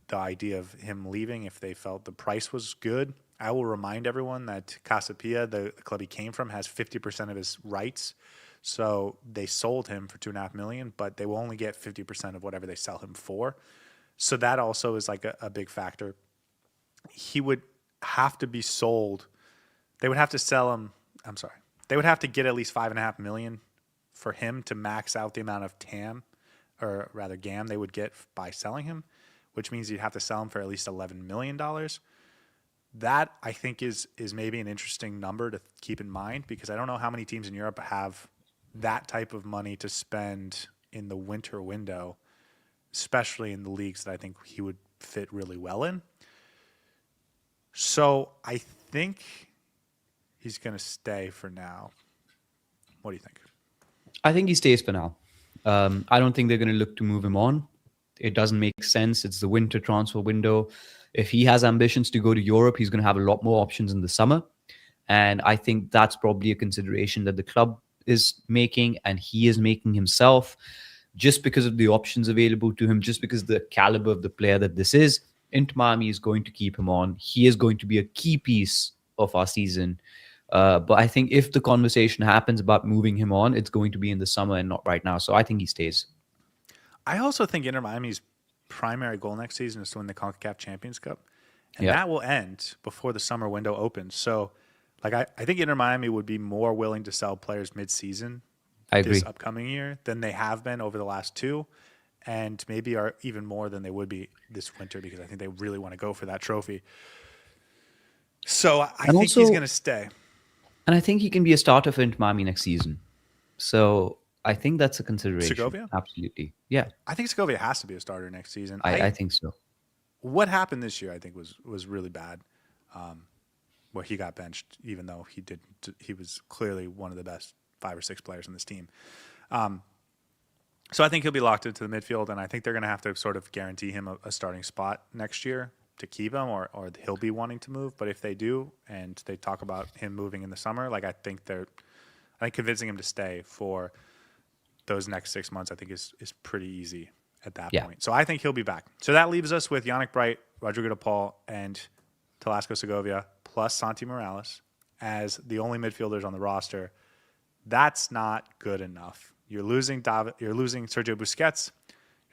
the idea of him leaving if they felt the price was good. I will remind everyone that Casapia, the club he came from, has 50% of his rights. So they sold him for $2.5 million, but they will only get 50% of whatever they sell him for. So that also is like a big factor. He would have to be sold. They would have to sell him. I'm sorry. They would have to get at least $5.5 million for him to max out the amount of TAM, or rather GAM, they would get by selling him, which means you'd have to sell him for at least $11 million. That I think is maybe an interesting number to keep in mind because I don't know how many teams in Europe have that type of money to spend in the winter window, especially in the leagues that I think he would fit really well in. So I think he's going to stay for now. What do you think? I think he stays for now. I don't think they're going to look to move him on. It doesn't make sense. It's the winter transfer window. If he has ambitions to go to Europe, he's going to have a lot more options in the summer. And I think that's probably a consideration that the club is making and he is making himself just because of the options available to him, just because of the caliber of the player that this is. Inter Miami is going to keep him on. He is going to be a key piece of our season. But I think if the conversation happens about moving him on, it's going to be in the summer and not right now. So I think he stays. I also think Inter Miami's primary goal next season is to win the CONCACAF Champions Cup. And Yeah. that will end before the summer window opens. So like I think Inter Miami would be more willing to sell players mid-season I agree. this upcoming year than they have been over the last two, and maybe are even more than they would be this winter because I think they really want to go for that trophy. So I think he's going to stay. And I think he can be a starter for Inter Miami next season. So I think that's a consideration. Segovia? Absolutely. Yeah, I think Segovia has to be a starter next season. I think so. What happened this year, I think, was really bad, where he got benched, even though he was clearly one of the best 5 or 6 players on this team. So I think he'll be locked into the midfield, and I think they're going to have to sort of guarantee him a starting spot next year to keep him, or he'll be wanting to move. But if they do, and they talk about him moving in the summer, like I think convincing him to stay for those next 6 months, I think is pretty easy at that point. So I think he'll be back. So that leaves us with Yannick Bright, Rodrigo De Paul, and Telasco Segovia, plus Santi Morales as the only midfielders on the roster. That's not good enough. You're losing Sergio Busquets.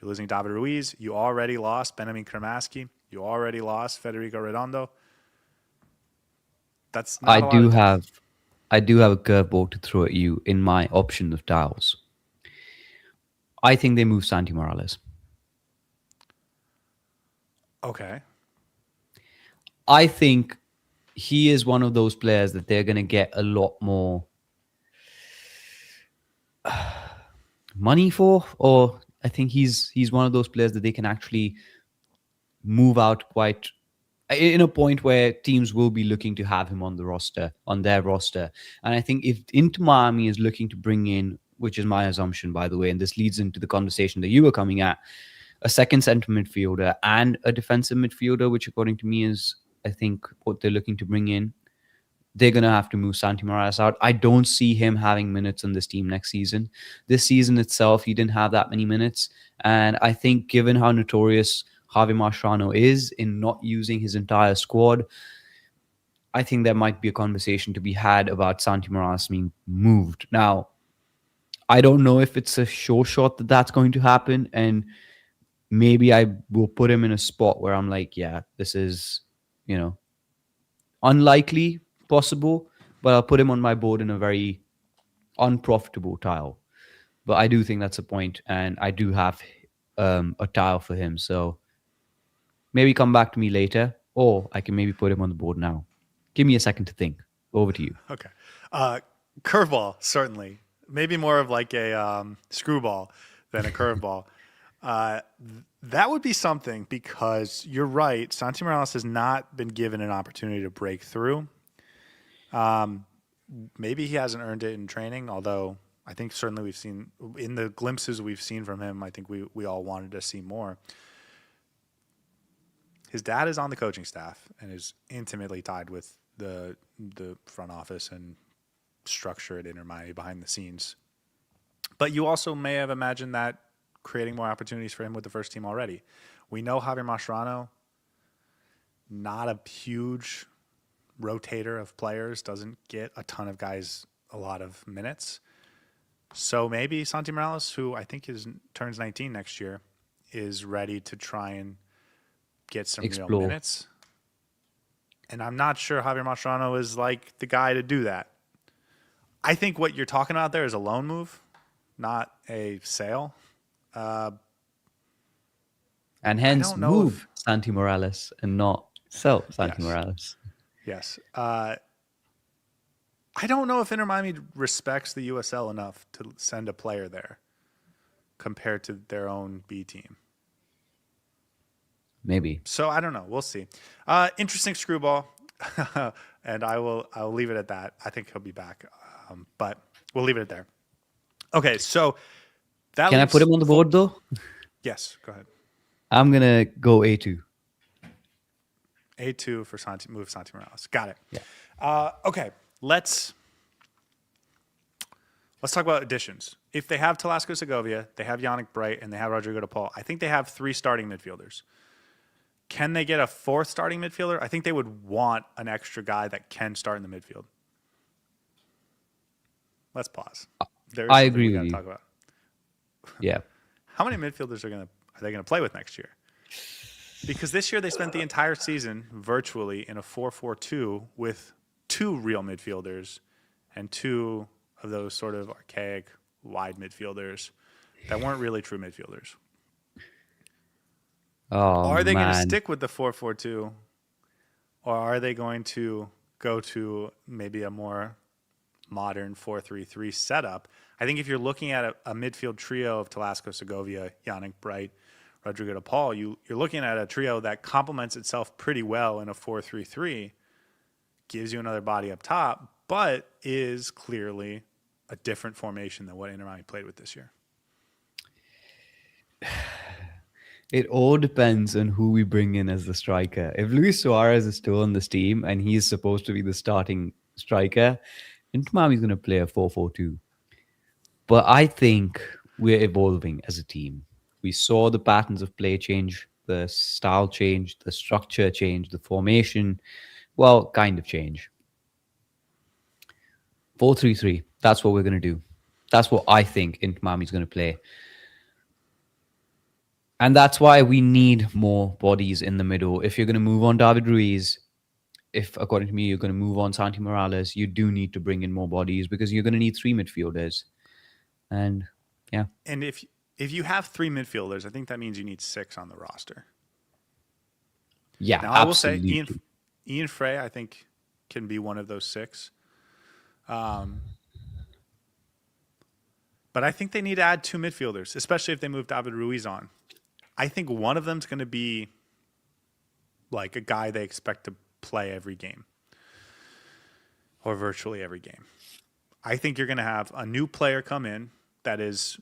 You're losing David Ruiz. You already lost Benjamin Kremaski. You already lost Federico Redondo. That's not I do have a curveball to throw at you in my option of tiles. I think they move Santi Morales. Okay. I think he is one of those players that they're going to get a lot more money for, or I think he's one of those players that they can actually move out quite in a point where teams will be looking to have him on the roster, on their roster. And I think if Inter Miami is looking to bring in, which is my assumption, by the way, and this leads into the conversation that you were coming at, a second center midfielder and a defensive midfielder, which according to me is, I think, what they're looking to bring in. They're going to have to move Santi Morales out. I don't see him having minutes on this team next season. This season itself, he didn't have that many minutes. And I think given how notorious Javi Mascherano is in not using his entire squad, I think there might be a conversation to be had about Santi Morales being moved. Now, I don't know if it's a sure shot that that's going to happen. And maybe I will put him in a spot where I'm like, yeah, this is, unlikely possible, but I'll put him on my board in a very unprofitable tile. But I do think that's a point, and I do have a tile for him. So maybe come back to me later, or I can maybe put him on the board now. Give me a second to think. Over to you. Okay. Curveball, certainly. Maybe more of like a screwball than a curveball. That would be something, because you're right. Santi Morales has not been given an opportunity to break through. Maybe he hasn't earned it in training, although I think certainly we've seen in the glimpses we've seen from him, I think we all wanted to see more. His dad is on the coaching staff and is intimately tied with the front office and structure at Inter Miami behind the scenes. But you also may have imagined that creating more opportunities for him with the first team already. We know Javier Mascherano, not a huge rotator of players, doesn't get a ton of guys a lot of minutes. So maybe Santi Morales, who I think turns 19 next year, is ready to try and get some real minutes. And I'm not sure Javier Mascherano is like the guy to do that. I think what you're talking about there is a loan move, not a sale. And hence move Santi Morales and not sell Santi Morales. Yes. I don't know if Inter Miami respects the USL enough to send a player there compared to their own B team. Maybe. So I don't know. We'll see. Interesting screwball. And I'll leave it at that. I think he'll be back. But we'll leave it at there. Okay, so that Can I put him on the board though? Yes, go ahead. I'm gonna go A2. A2 for move Santi Morales. Got it. Yeah. Okay, let's talk about additions. If they have Talasco Segovia, they have Yannick Bright, and they have Rodrigo de Paul, I think they have 3 starting midfielders. Can they get a 4th starting midfielder? I think they would want an extra guy that can start in the midfield. Let's pause. I agree with you. Talk about. Yeah. How many midfielders are they gonna play with next year? Because this year they spent the entire season virtually in a 4-4-2 with 2 real midfielders and 2 of those sort of archaic wide midfielders that weren't really true midfielders. Are they going to stick with the 4-4-2, or are they going to go to maybe a more modern 4-3-3 setup? I think if you're looking at a midfield trio of Talasco Segovia, Yannick Bright, Rodrigo de Paul, you're looking at a trio that complements itself pretty well in a 4-3-3, gives you another body up top, but is clearly a different formation than what Inter Miami played with this year. It all depends on who we bring in as the striker. If Luis Suarez is still on this team and he's supposed to be the starting striker, Inter Miami's going to play a 4-4-2. But I think we're evolving as a team. We saw the patterns of play change, the style change, the structure change, the formation, well, kind of change. 4-3-3, that's what we're going to do. That's what I think Inter Miami's going to play. And that's why we need more bodies in the middle. If you're going to move on David Ruiz, if, according to me, you're going to move on Santi Morales, you do need to bring in more bodies because you're going to need 3 midfielders. And, yeah. And if you have 3 midfielders, I think that means you need 6 on the roster. Yeah, now, absolutely. I will say Ian Frey, I think, can be one of those 6. But I think they need to add 2 midfielders, especially if they move David Ruiz on. I think one of them's going to be like a guy they expect to play every game or virtually every game. I think you're going to have a new player come in that is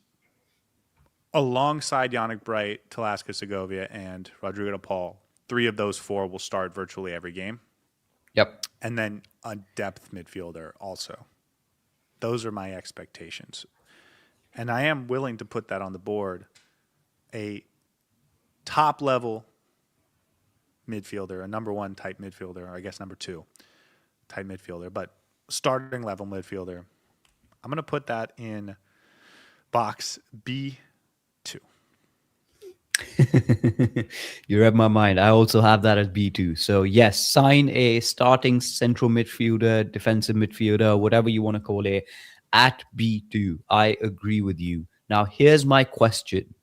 alongside Yannick Bright, Talaska Segovia, and Rodrigo de Paul. 3 of those 4 will start virtually every game. Yep. And then a depth midfielder also. Those are my expectations. And I am willing to put that on the board. A top level midfielder, a number 1 type midfielder, or I guess number 2 type midfielder, but starting level midfielder. I'm going to put that in box B2. You read my mind. I also have that as B2. So yes, sign a starting central midfielder, defensive midfielder, whatever you want to call it, at B2. I agree with you. Now, here's my question.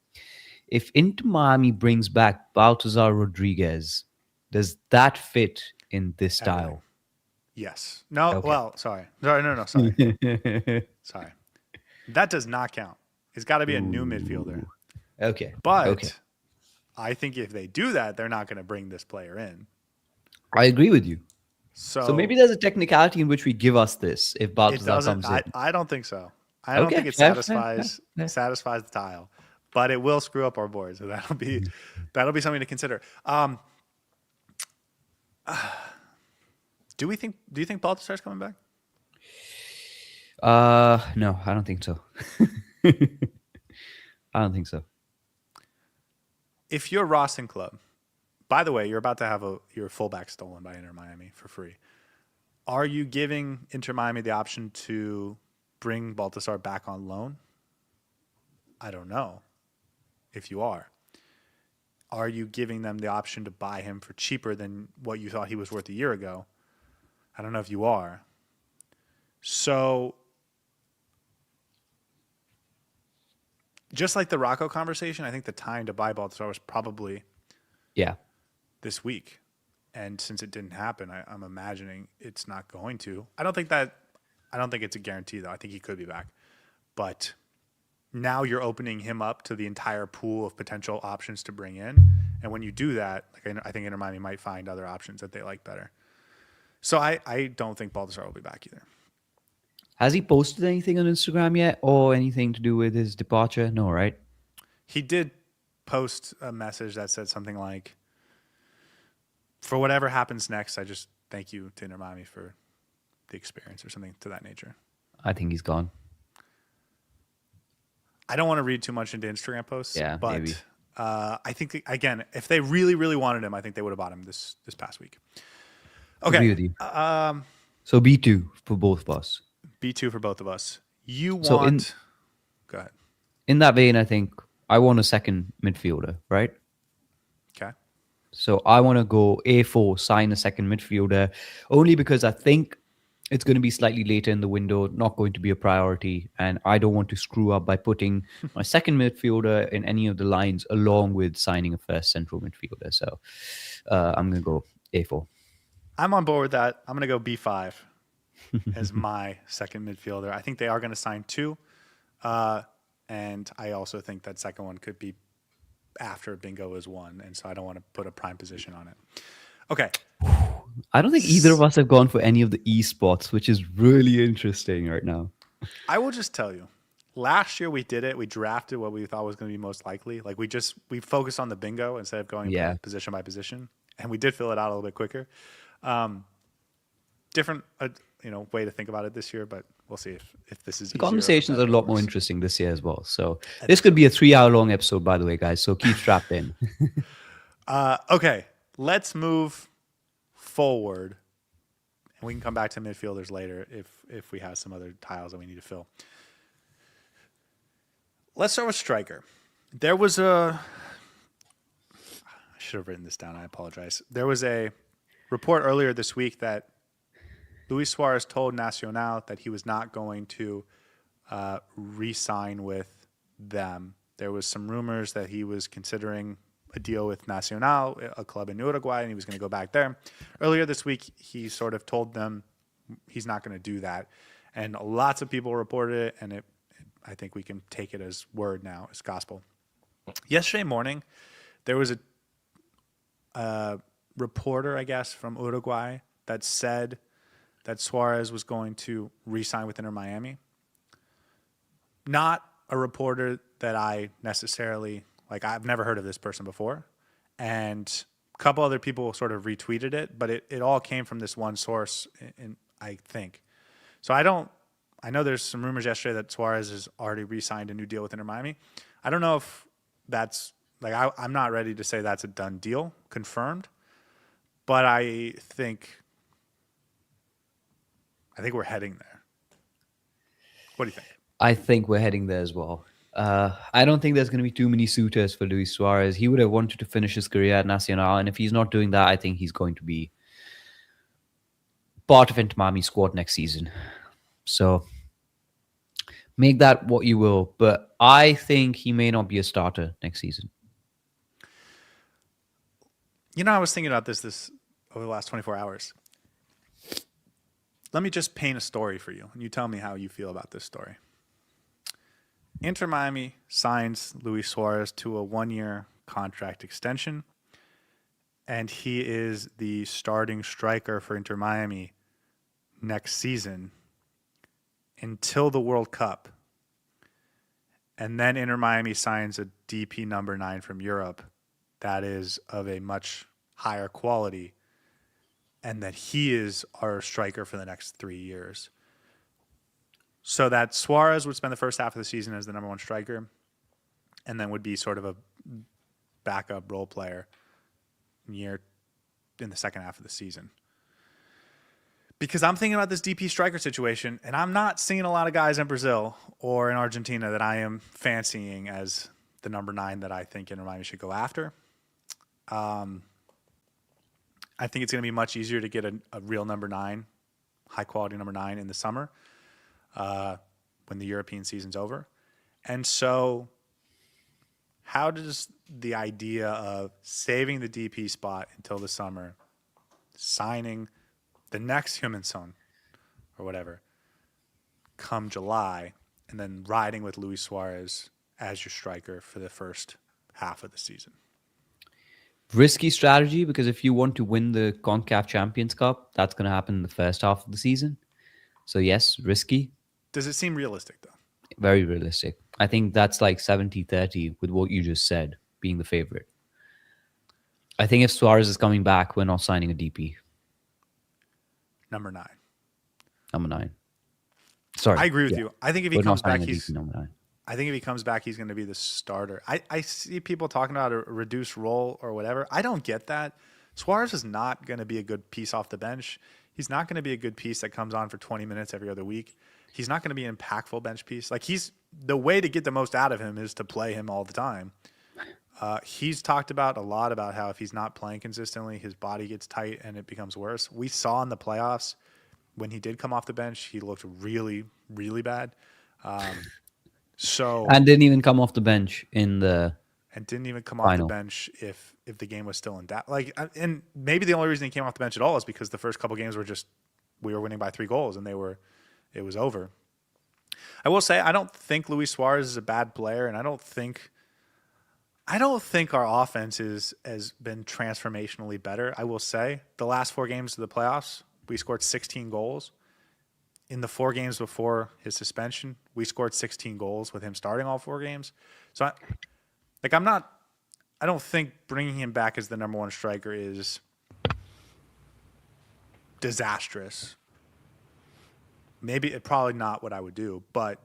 If Inter Miami brings back Baltazar Rodriguez, does that fit in this style? Everything. Yes. No, Okay. well, sorry. No, sorry. Sorry. That does not count. It's got to be a new midfielder. Okay. But Okay. I think if they do that, they're not going to bring this player in. I agree with you. So, So maybe there's a technicality in which we give us this if it Baltazar doesn't. comes in. I don't think so. I don't Okay, think it fair, satisfies fair. satisfies the tile, but it will screw up our board. So that'll be something to consider. Do you think Baltazar's coming back? No, I don't think so. I don't think so. If you're Ross and Club, by the way, you're about to have your fullback stolen by Inter Miami for free. Are you giving Inter Miami the option to bring Baltazar back on loan? I don't know if you are. Are you giving them the option to buy him for cheaper than what you thought he was worth a year ago? I don't know if you are. So, just like the Rocco conversation, I think the time to buy Baltazar was probably Yeah. this week. And since it didn't happen, I'm imagining it's not going to. I don't think it's a guarantee, though. I think he could be back. But now you're opening him up to the entire pool of potential options to bring in. And when you do that, I think Inter Miami might find other options that they like better. So I don't think Baltazar will be back either. Has he posted anything on Instagram yet or anything to do with his departure? No, right? He did post a message that said something like, for whatever happens next, I just thank you to Inter Miami for the experience or something to that nature. I think he's gone. I don't want to read too much into Instagram posts. Yeah, but maybe. I think, again, if they really, really wanted him, I think they would have bought him this past week. Okay. Agree with you. So B2 for both of us. B2 for both of us. You want... So Go ahead. In that vein, I think I want a second midfielder, right? Okay. So I want to go A4, sign a second midfielder, only because I think it's going to be slightly later in the window, not going to be a priority. And I don't want to screw up by putting my second midfielder in any of the lines along with signing a first central midfielder. So I'm going to go A4. I'm on board with that. I'm going to go B5 as my second midfielder. I think they are going to sign 2. And I also think that second one could be after Bingo is 1. And so I don't want to put a prime position on it. Okay. I don't think either of us have gone for any of the E spots, which is really interesting right now. I will just tell you, last year we did it. We drafted what we thought was going to be most likely. Like we focused on the bingo instead of going position by position, and we did fill it out a little bit quicker. Different, way to think about it this year, but we'll see if this is the conversations are a lot more worse. interesting this year as well. So this could be a 3-hour long episode, by the way, guys. So keep strapped in. Okay, let's move forward, and we can come back to midfielders later if we have some other tiles that we need to fill. Let's start with striker. There was I should have written this down. I apologize. There was a report earlier this week that Luis Suarez told Nacional that he was not going to re-sign with them. There was some rumors that he was considering a deal with Nacional, a club in Uruguay, and he was going to go back there. Earlier this week, he sort of told them he's not going to do that. And lots of people reported it, and I think we can take it as word now, as gospel. Yesterday morning, there was a reporter, I guess, from Uruguay that said that Suarez was going to re-sign with Inter Miami. Not a reporter that I necessarily, like, I've never heard of this person before. And a couple other people sort of retweeted it, but it all came from this one source, I think. So I know there's some rumors yesterday that Suarez has already re-signed a new deal with Inter Miami. I don't know if that's, like, I'm not ready to say that's a done deal, confirmed. But I think we're heading there. What do you think? I think we're heading there as well. I don't think there's going to be too many suitors for Luis Suarez. He would have wanted to finish his career at Nacional, and if he's not doing that, I think he's going to be part of Inter Miami squad next season. So make that what you will, but I think he may not be a starter next season. You know, I was thinking about this over the last 24 hours. Let me just paint a story for you, and you tell me how you feel about this story. Inter Miami signs Luis Suarez to a 1-year contract extension, and he is the starting striker for Inter Miami next season until the World Cup. And then Inter Miami signs a DP number 9 from Europe that is of a much higher quality, and that he is our striker for the next 3 years. So that Suarez would spend the first half of the season as the number 1 striker, and then would be sort of a backup role player in the second half of the season. Because I'm thinking about this DP striker situation, and I'm not seeing a lot of guys in Brazil or in Argentina that I am fancying as the number 9 that I think Inter Miami should go after. I think it's going to be much easier to get a real number 9, high-quality number 9 in the summer when the European season's over. And so how does the idea of saving the DP spot until the summer, signing the next Human-Son or whatever, come July, and then riding with Luis Suarez as your striker for the first half of the season? Risky strategy, because if you want to win the CONCACAF Champions Cup, that's going to happen in the first half of the season. So yes, risky. Does it seem realistic, though? Very realistic. I think that's like 70-30 with what you just said, being the favorite. I think if Suarez is coming back, we're not signing a DP. Number 9. Number 9. Sorry. I agree with you. I think if he comes back, he's number 9. I think if he comes back, he's going to be the starter. I see people talking about a reduced role or whatever. I don't get that. Suarez is not going to be a good piece off the bench. He's not going to be a good piece that comes on for 20 minutes every other week. He's not going to be an impactful bench piece. Like, the way to get the most out of him is to play him all the time. He's talked about a lot about how if he's not playing consistently, his body gets tight and it becomes worse. We saw in the playoffs when he did come off the bench, he looked really, really bad. And didn't even come off the bench in the and didn't even come final. off the bench if the game was still in doubt. Like, and maybe the only reason he came off the bench at all is because the first couple games were just, we were winning by 3 goals and it was over. I will say, I don't think Luis Suarez is a bad player, and I don't think our offense has been transformationally better. I will say the last 4 games of the playoffs, we scored 16 goals. In the 4 games before his suspension, we scored 16 goals with him starting all 4 games. So, I don't think bringing him back as the number 1 striker is disastrous. Probably not what I would do, but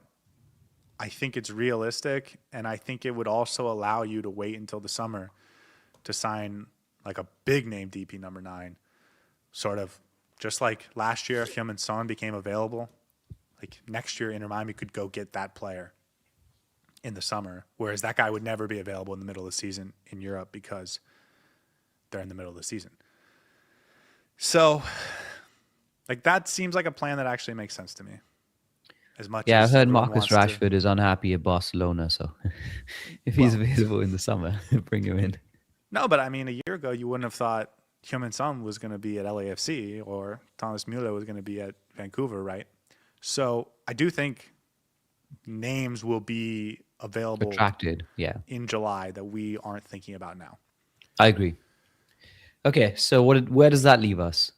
I think it's realistic, and I think it would also allow you to wait until the summer to sign like a big name DP number 9, sort of just like last year, Human-Son became available. Like next year, Inter Miami could go get that player in the summer, whereas that guy would never be available in the middle of the season in Europe because they're in the middle of the season. So, like, that seems like a plan that actually makes sense to me. As much I've as heard everyone Marcus wants Rashford is unhappy at Barcelona, so if he's available in the summer, bring him in. No, but I mean, a year ago, you wouldn't have thought Human-Son was going to be at LAFC or Thomas Müller was going to be at Vancouver, right? So I do think names will be available Attracted, in July that we aren't thinking about now. I agree. Okay, so where does that leave us?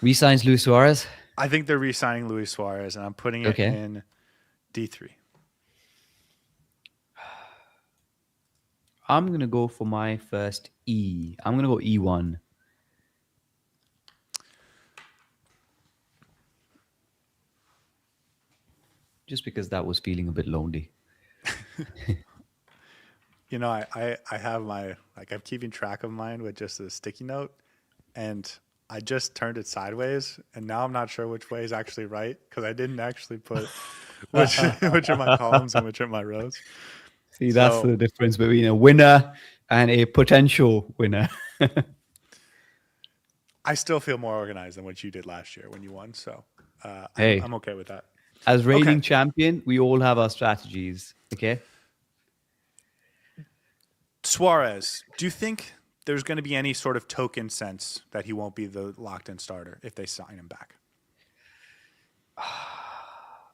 Resigns Luis Suarez. I think they're re-signing Luis Suarez, and I'm putting it Okay. in D3. I'm gonna go for my first E. I'm gonna go E1. Just because that was feeling a bit lonely. You know, I have my, like, I'm keeping track of mine with just a sticky note, and I just turned it sideways, and now I'm not sure which way is actually right because I didn't actually put which are my columns and which are my rows. See, that's So the difference between a winner and a potential winner. I still feel more organized than what you did last year when you won. So Hey, I'm okay with that. as Okay, reigning champion, we all have our strategies. Okay. Suarez, do you think there's going to be any sort of token sense that he won't be the locked-in starter if they sign him back?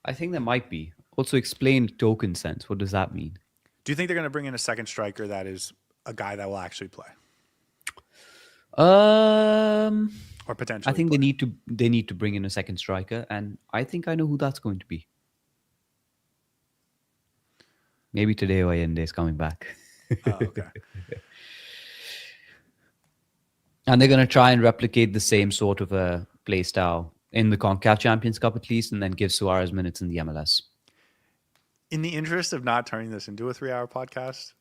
I think there might be. Also, explain token sense. What does that mean? Do you think they're going to bring in a second striker that is a guy that will actually play Um, or I potentially think play? they need to bring in a second striker, and I think I know who that's going to be. Maybe today Oyende is coming back. Okay. And they're going to try and replicate the same sort of a play style in the CONCACAF Champions Cup at least, and then give Suarez minutes in the MLS. In the interest of not turning this into a 3-hour podcast,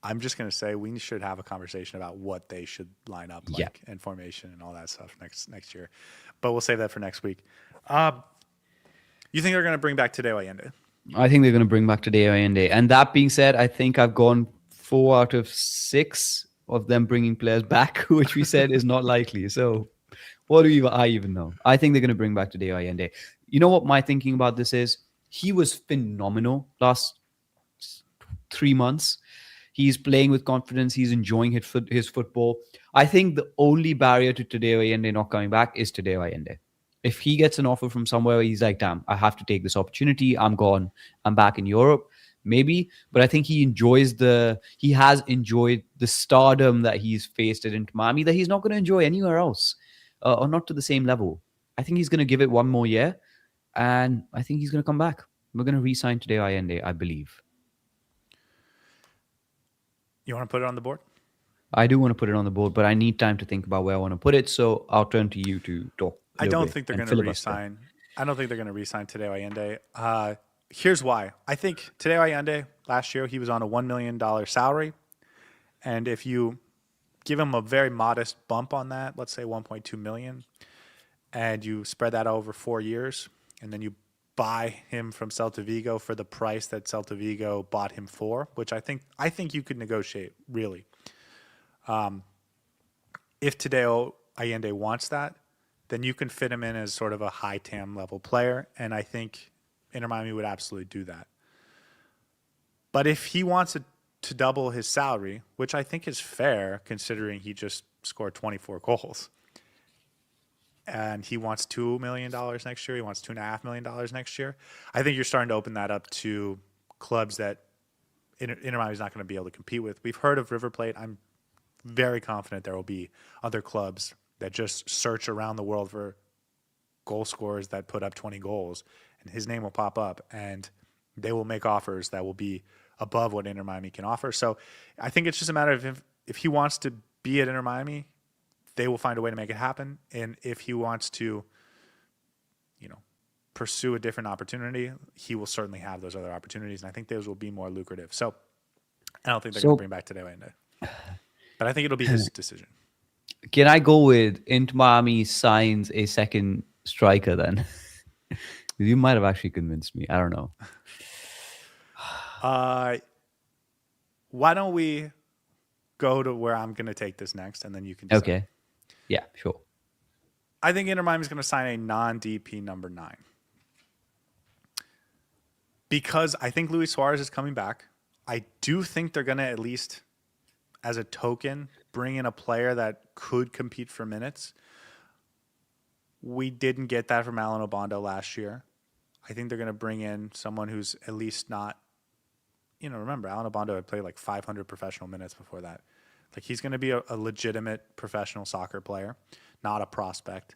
I'm just going to say we should have a conversation about what they should line up like Yeah. and formation and all that stuff next year. But we'll save that for next week. You think they're going to bring back Tadeo Allende? I think they're going to bring back today Oyende. And that being said, I think I've gone 4 out of 6 of them bringing players back, which we said is not likely. So what do I even know? I think they're going to bring back today Oyende. You know what my thinking about this is? He was phenomenal last 3 months. He's playing with confidence. He's enjoying his football. I think the only barrier to Tadeo Allende not coming back is Tadeo Allende. If he gets an offer from somewhere where he's like, damn, I have to take this opportunity. I'm gone. I'm back in Europe. Maybe. But I think he has enjoyed the stardom that he's faced at Inter Miami that he's not going to enjoy anywhere else, or not to the same level. I think he's going to give it one more year, and I think he's going to come back. We're going to re-sign Tadeo Allende, I believe. You want to put it on the board? I do want to put it on the board, but I need time to think about where I want to put it. So I'll turn to you to talk. I don't think they're going to re-sign. I don't think they're going to re-sign Tadeo Allende. Here's why. I think Tadeo Allende last year he was on a $1 million salary, and if you give him a very modest bump on that, let's say 1.2 million, and you spread that over 4 years, and then you buy him from Celta Vigo for the price that Celta Vigo bought him for, which I think you could negotiate really. If Tadeo Allende wants that, then you can fit him in as sort of a high TAM level player, and I think Inter Miami would absolutely do that. But if he wants to double his salary, which I think is fair considering he just scored 24 goals, and he wants $2 million next year, he wants $2.5 million next year, I think you're starting to open that up to clubs that Inter Miami is not going to be able to compete with. We've heard of River Plate. I'm very confident there will be other clubs that just search around the world for goal scorers that put up 20 goals, and his name will pop up, and they will make offers that will be above what Inter Miami can offer. So I think it's just a matter of if he wants to be at Inter Miami, they will find a way to make it happen. And if he wants to, pursue a different opportunity, he will certainly have those other opportunities, and I think those will be more lucrative. So I don't think they're going to bring back Tadeo Allende, but I think it'll be his decision. Can I go with Inter Miami signs a second striker then? You might have actually convinced me. I don't know. Why don't we go to where I'm going to take this next, and then you can decide. Okay. Yeah, sure. I think Inter Miami is going to sign a non-DP number 9. Because I think Luis Suarez is coming back. I do think they're going to, at least as a token, bring in a player that could compete for minutes. We didn't get that from Alan Obando last year. I think they're going to bring in someone who's at least not, remember, Alan Obando had played like 500 professional minutes before that. Like he's going to be a legitimate professional soccer player, not a prospect.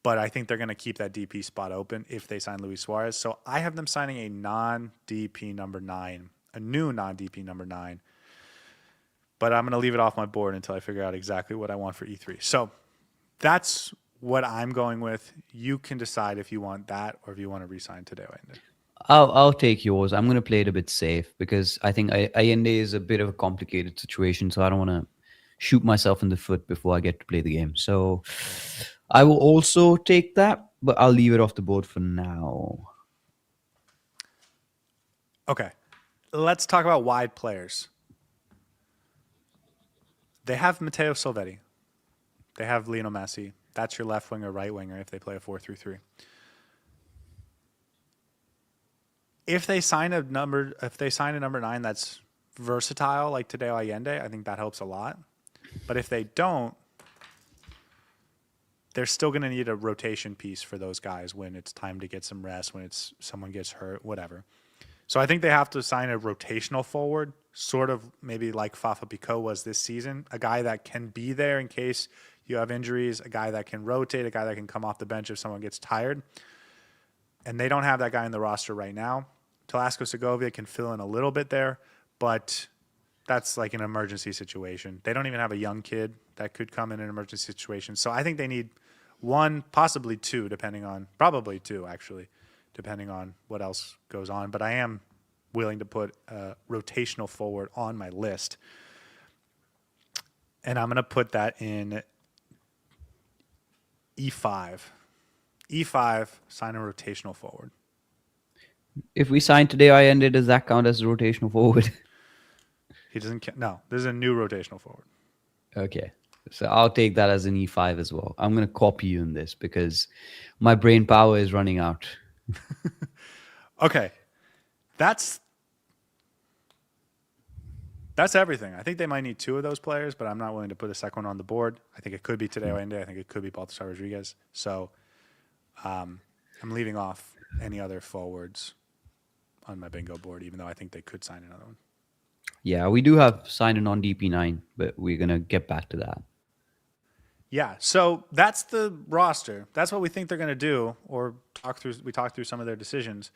But I think they're going to keep that DP spot open if they sign Luis Suarez. So I have them signing a non-DP number 9, a new non-DP number 9. But I'm going to leave it off my board until I figure out exactly what I want for E3. So that's what I'm going with. You can decide if you want that or if you want to re-sign today. I'll take yours. I'm going to play it a bit safe because I think Allende is a bit of a complicated situation, so I don't want to shoot myself in the foot before I get to play the game. So I will also take that, but I'll leave it off the board for now. Okay. Let's talk about wide players. They have Matteo Salvetti. They have Lionel Messi. That's your left winger, right winger if they play a 4-3-3. If they sign a number 9 that's versatile like Tadeo Allende, I think that helps a lot. But if they don't, they're still going to need a rotation piece for those guys when it's time to get some rest, when it's someone gets hurt, whatever. So I think they have to sign a rotational forward, sort of maybe like Fafa Picault was this season, a guy that can be there in case you have injuries, a guy that can rotate, a guy that can come off the bench if someone gets tired. And they don't have that guy in the roster right now. Telasco Segovia can fill in a little bit there, but that's like an emergency situation. They don't even have a young kid that could come in an emergency situation. So I think they need one, possibly two, probably two actually, depending on what else goes on. But I am willing to put a rotational forward on my list. And I'm going to put that in E5. E5, sign a rotational forward. If we sign today, does that count as a rotational forward? He doesn't. No, this is a new rotational forward. Okay. So I'll take that as an E5 as well. I'm going to copy you in this because my brain power is running out. Okay. That's everything. I think they might need 2 of those players, but I'm not willing to put a second one on the board. I think it could be Tadeo Allende. I think it could be Baltasar Rodriguez. So I'm leaving off any other forwards on my bingo board, even though I think they could sign another one. Yeah, we do have signed a non-DP9, but we're going to get back to that. Yeah, so that's the roster. That's what we think they're going to do, or we talked through some of their decisions.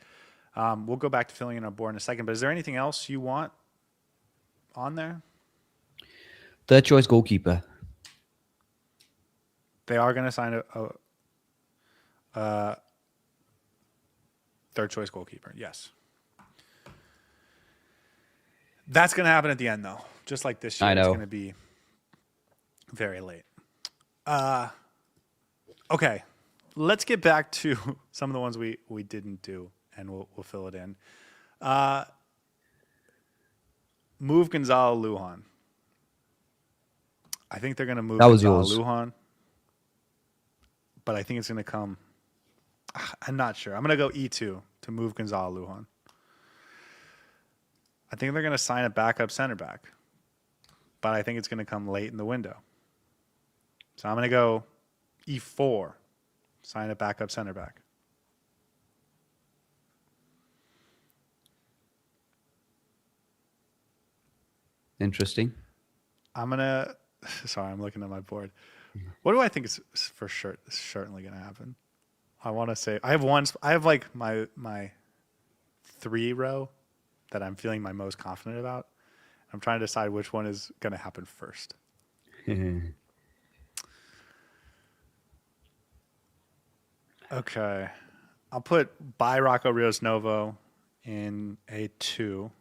We'll go back to filling in our board in a second, but is there anything else you want on there? Third choice goalkeeper. They are going to sign a third choice goalkeeper, yes. That's going to happen at the end, though. Just like this year, I know. It's going to be very late. Okay, let's get back to some of the ones we didn't do, and we'll fill it in. Move Gonzalo Lujan. I think they're going to move Gonzalo Lujan, but I think it's going to come. I'm not sure. I'm going to go E2 to move Gonzalo Lujan. I think they're going to sign a backup center back, but I think it's going to come late in the window. So I'm going to go E4, sign a backup center back. Interesting. I'm looking at my board. What do I think is for sure certainly going to happen? I want to say I have like my 3 row that I'm feeling my most confident about. I'm trying to decide which one is going to happen first. Okay. I'll put by Rocco Rios Novo in A2.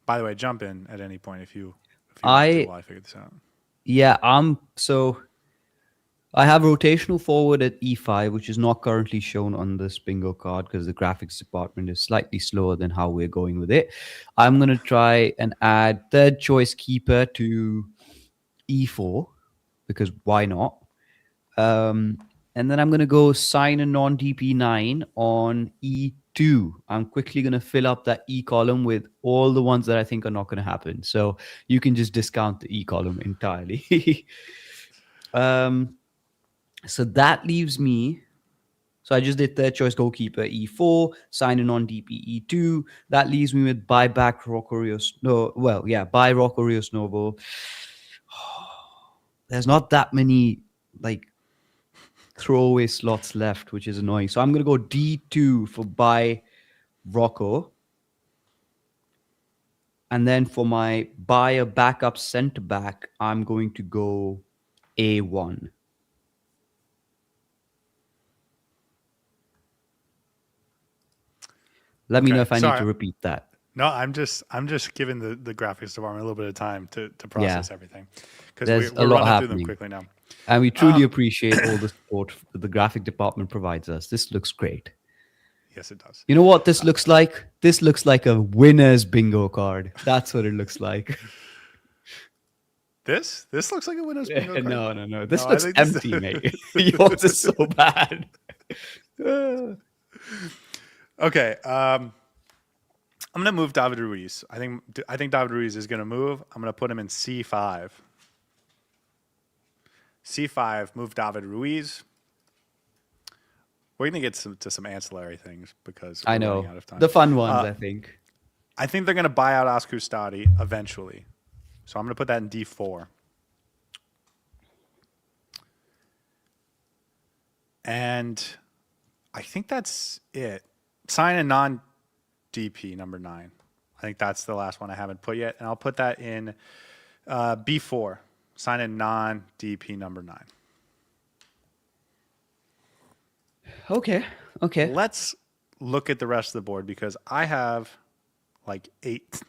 By the way, jump in at any point if you want to while I figure this out. Yeah, I have rotational forward at E5, which is not currently shown on this bingo card because the graphics department is slightly slower than how we're going with it. I'm going to try and add third choice keeper to E4 because why not? And then I'm going to go sign a non-DP9 on E2. I'm quickly going to fill up that E column with all the ones that I think are not going to happen. So you can just discount the E column entirely. So that leaves me So I just did third choice goalkeeper E4, sign in on DP E2. That leaves me with buy back Rocco Rios. No, well, yeah, buy Rocco Rios Novo. There's not that many like throwaway slots left, which is annoying. So I'm gonna go D2 for buy Rocco. And then for my buy a backup center back, I'm going to go A1. Let me know if I need to repeat that. No, I'm just giving the graphics department a little bit of time to process everything, because There's we're a lot running through them happening. quickly now. And we truly appreciate all the support that the graphic department provides us. This looks great. Yes, it does. You know what this looks like? This looks like a winner's bingo card. That's what it looks like. This looks like a winner's bingo card. No. This No, I looks think this- empty, mate. Yours is so bad. Okay, I'm gonna move David Ruiz. I think David Ruiz is gonna move. I'm gonna put him in C5. C5, move David Ruiz. We're gonna get to some ancillary things because we're I know. running out of time. The fun ones, I think. I think they're gonna buy out Oscar Scotty eventually, so I'm gonna put that in D4. And I think that's it. Sign a non-DP number 9. I think that's the last one I haven't put yet, and I'll put that in B4. Sign a non-DP number 9. Okay. Let's look at the rest of the board, because I have like 8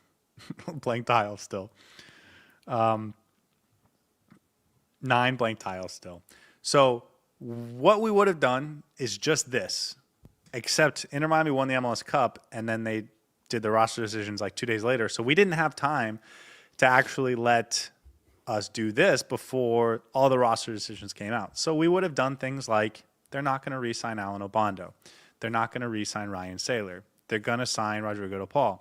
blank tiles still. 9 blank tiles still. So what we would have done is just this, except Inter Miami won the MLS Cup, and then they did the roster decisions like 2 days later. So we didn't have time to actually let us do this before all the roster decisions came out. So we would have done things like, they're not going to re-sign Alan Obando. They're not going to re-sign Ryan Saylor. They're going to sign Rodrigo DePaul.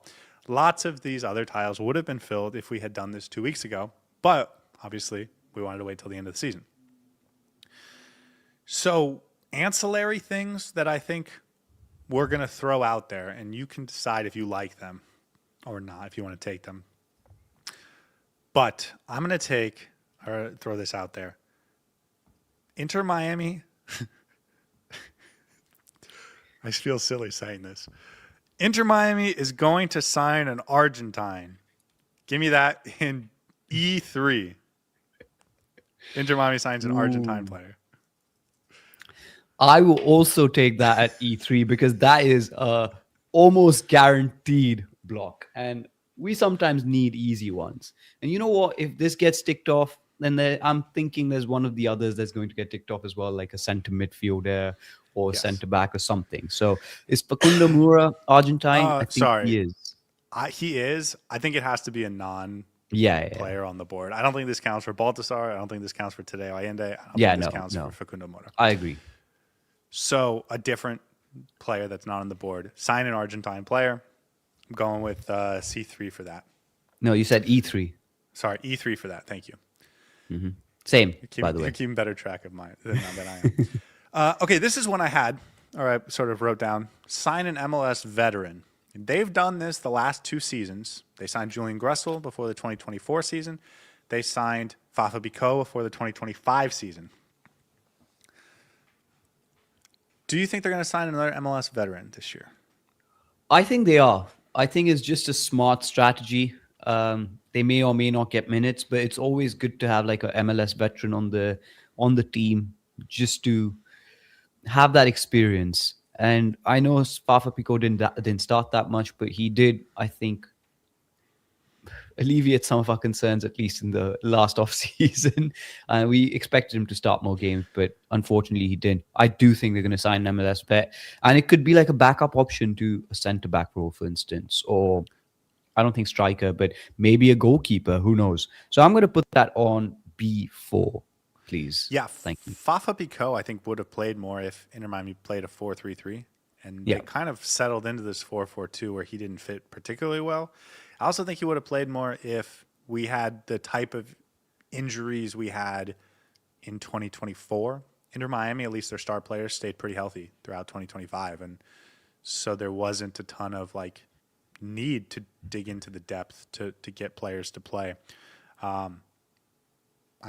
Lots of these other tiles would have been filled if we had done this 2 weeks ago, but obviously we wanted to wait till the end of the season. So ancillary things that I think we're going to throw out there, and you can decide if you like them or not, if you want to take them. But I'm going to throw this out there. Inter Miami, I feel silly saying this. Inter Miami is going to sign an Argentine. Give me that in E3. Inter Miami signs an Argentine player. I will also take that at E3 because that is a almost guaranteed block. And we sometimes need easy ones. And you know what? If this gets ticked off, then I'm thinking there's one of the others that's going to get ticked off as well, like a center midfielder or center back or something. So is Facundo Mura Argentine? I think he is. He is. I think it has to be a player on the board. I don't think this counts for Baltasar. I don't think this counts for Tadeo Allende. I don't think this counts for Facundo Mura. I agree. So a different player that's not on the board. Sign an Argentine player. I'm going with C3 for that. No, you said E3. Sorry, E3 for that. Thank you. Mm-hmm. Same, by the way. You're keeping better track of mine than I am. Okay, this is one I had, or I sort of wrote down. Sign an MLS veteran. They've done this the last 2 seasons. They signed Julian Gressel before the 2024 season. They signed Fafa Biko before the 2025 season. Do you think they're going to sign another MLS veteran this year? I think they are. I think it's just a smart strategy. They may or may not get minutes, but it's always good to have like a MLS veteran on the team just to have that experience. And I know Fafa Pico didn't start that much, but he did, I think, alleviate some of our concerns, at least in the last off-season. We expected him to start more games, but unfortunately he didn't. I do think they're going to sign an MLS vet. And it could be like a backup option to a centre-back role, for instance, or I don't think striker, but maybe a goalkeeper. Who knows? So I'm going to put that on B4, please. Yeah, thank you. Fafa Pico, I think, would have played more if Inter Miami played a 4-3-3. And they kind of settled into this 4-4-2 where he didn't fit particularly well. I also think he would have played more if we had the type of injuries we had in 2024 Inter Miami, at least their star players stayed pretty healthy throughout 2025, and so there wasn't a ton of like need to dig into the depth to get players to play. I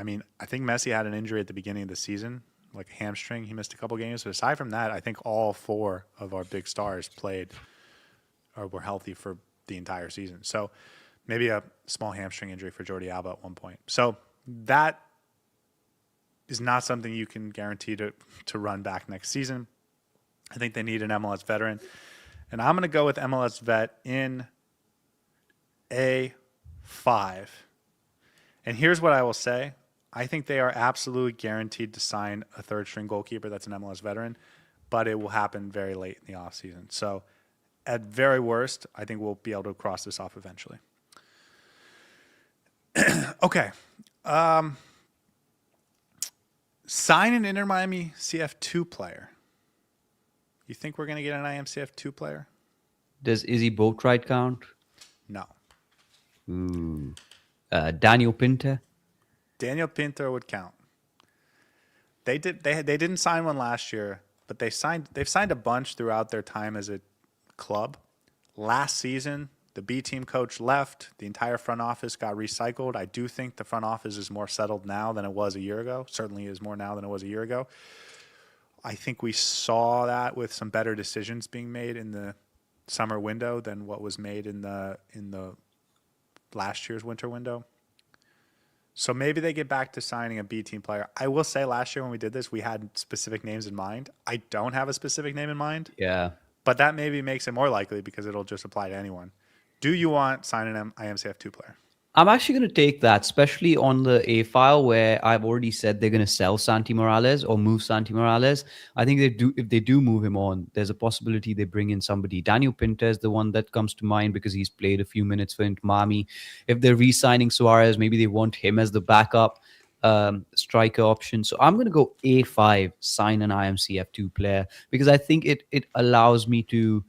mean, I think Messi had an injury at the beginning of the season, like a hamstring. He missed a couple games, but aside from that, I think all 4 of our big stars played or were healthy for the entire season. So maybe a small hamstring injury for Jordi Alba at one point. So that is not something you can guarantee to run back next season. I think they need an MLS veteran. And I'm going to go with MLS vet in A5. And here's what I will say. I think they are absolutely guaranteed to sign a third-string goalkeeper that's an MLS veteran, but it will happen very late in the offseason. So at very worst, I think we'll be able to cross this off eventually. Okay. Sign an Inter Miami CF2 player. You think we're going to get an IMCF2 player? Does Izzy Boatwright count? No. Ooh. Daniel Pinter? Daniel Pinto would count. They didn't sign one last year, but they've signed a bunch throughout their time as a club. Last season, the B team coach left. The entire front office got recycled. I do think the front office is more settled now than it was a year ago. Certainly is more now than it was a year ago. I think we saw that with some better decisions being made in the summer window than what was made in the last year's winter window. So maybe they get back to signing a B team player. I will say last year when we did this, we had specific names in mind. I don't have a specific name in mind. Yeah. But that maybe makes it more likely because it'll just apply to anyone. Do you want sign an IMCF2 player? I'm actually going to take that, especially on the A file where I've already said they're going to sell Santi Morales or move Santi Morales. I think if they do move him on, there's a possibility they bring in somebody. Daniel Pinter is the one that comes to mind because he's played a few minutes for Inter Miami. If they're re-signing Suarez, maybe they want him as the backup striker option. So I'm going to go A5, sign an IMCF2 player, because I think it allows me to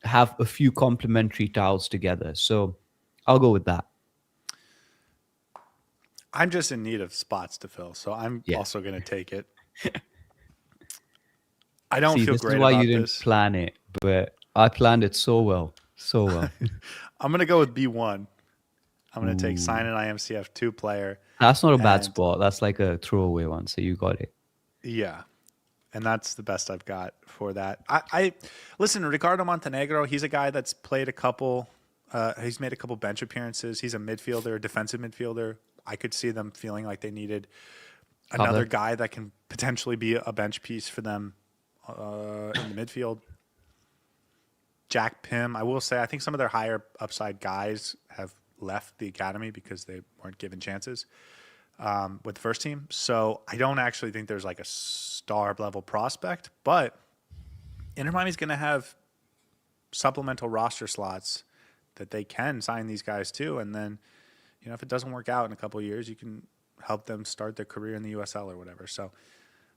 have a few complementary tiles together. So I'll go with that. I'm just in need of spots to fill, so I'm also going to take it. I don't feel great about this. This is why you didn't plan it, but I planned it so well. So well. I'm going to go with B1. I'm going to take sign an IMCF2 player. That's not a bad spot. That's like a throwaway one, so you got it. Yeah. And that's the best I've got for that. I listen, Ricardo Montenegro, he's a guy that's played a couple he's made a couple bench appearances. He's a midfielder, a defensive midfielder. I could see them feeling like they needed another guy that can potentially be a bench piece for them in the midfield. Jack Pym, I will say, I think some of their higher upside guys have left the academy because they weren't given chances with the first team. So I don't actually think there's like a star level prospect, but Inter Miami's going to have supplemental roster slots that they can sign these guys to. And then, you know, if it doesn't work out in a couple of years, you can help them start their career in the USL or whatever. So,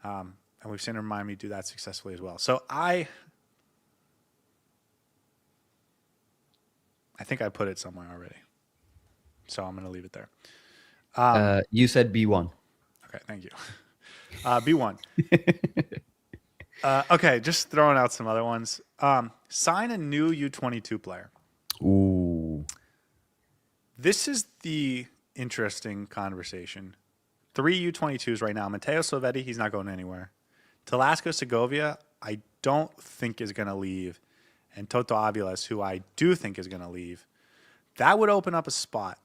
and we've seen Inter Miami do that successfully as well. So I think I put it somewhere already. So I'm going to leave it there. You said B1. Okay, thank you. B1. Okay, just throwing out some other ones. Sign a new U22 player. Ooh. This is the interesting conversation. 3 U22s right now. Matteo Silvetti, he's not going anywhere. Talasco Segovia, I don't think is going to leave. And Toto Aviles, who I do think is going to leave. That would open up a spot.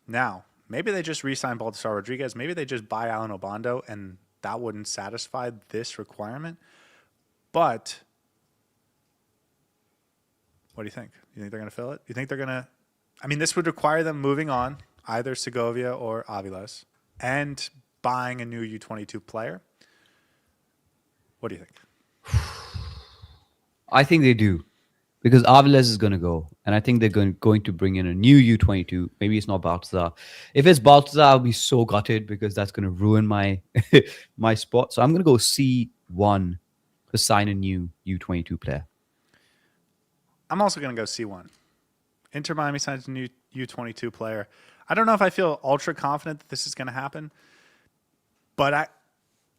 Now, maybe they just re-sign Baltasar Rodriguez. Maybe they just buy Alan Obando, and that wouldn't satisfy this requirement. But what do you think? You think they're going to fill it? You think they're going to... I mean, this would require them moving on, either Segovia or Aviles, and buying a new U22 player. What do you think? I think they do. Because Aviles is going to go. And I think they're going to bring in a new U22. Maybe it's not Baltazar. If it's Baltazar, I'll be so gutted because that's going to ruin my my spot. So I'm going to go C1 to sign a new U22 player. I'm also going to go C1. Inter Miami signs a new U22 player. I don't know if I feel ultra confident that this is going to happen, but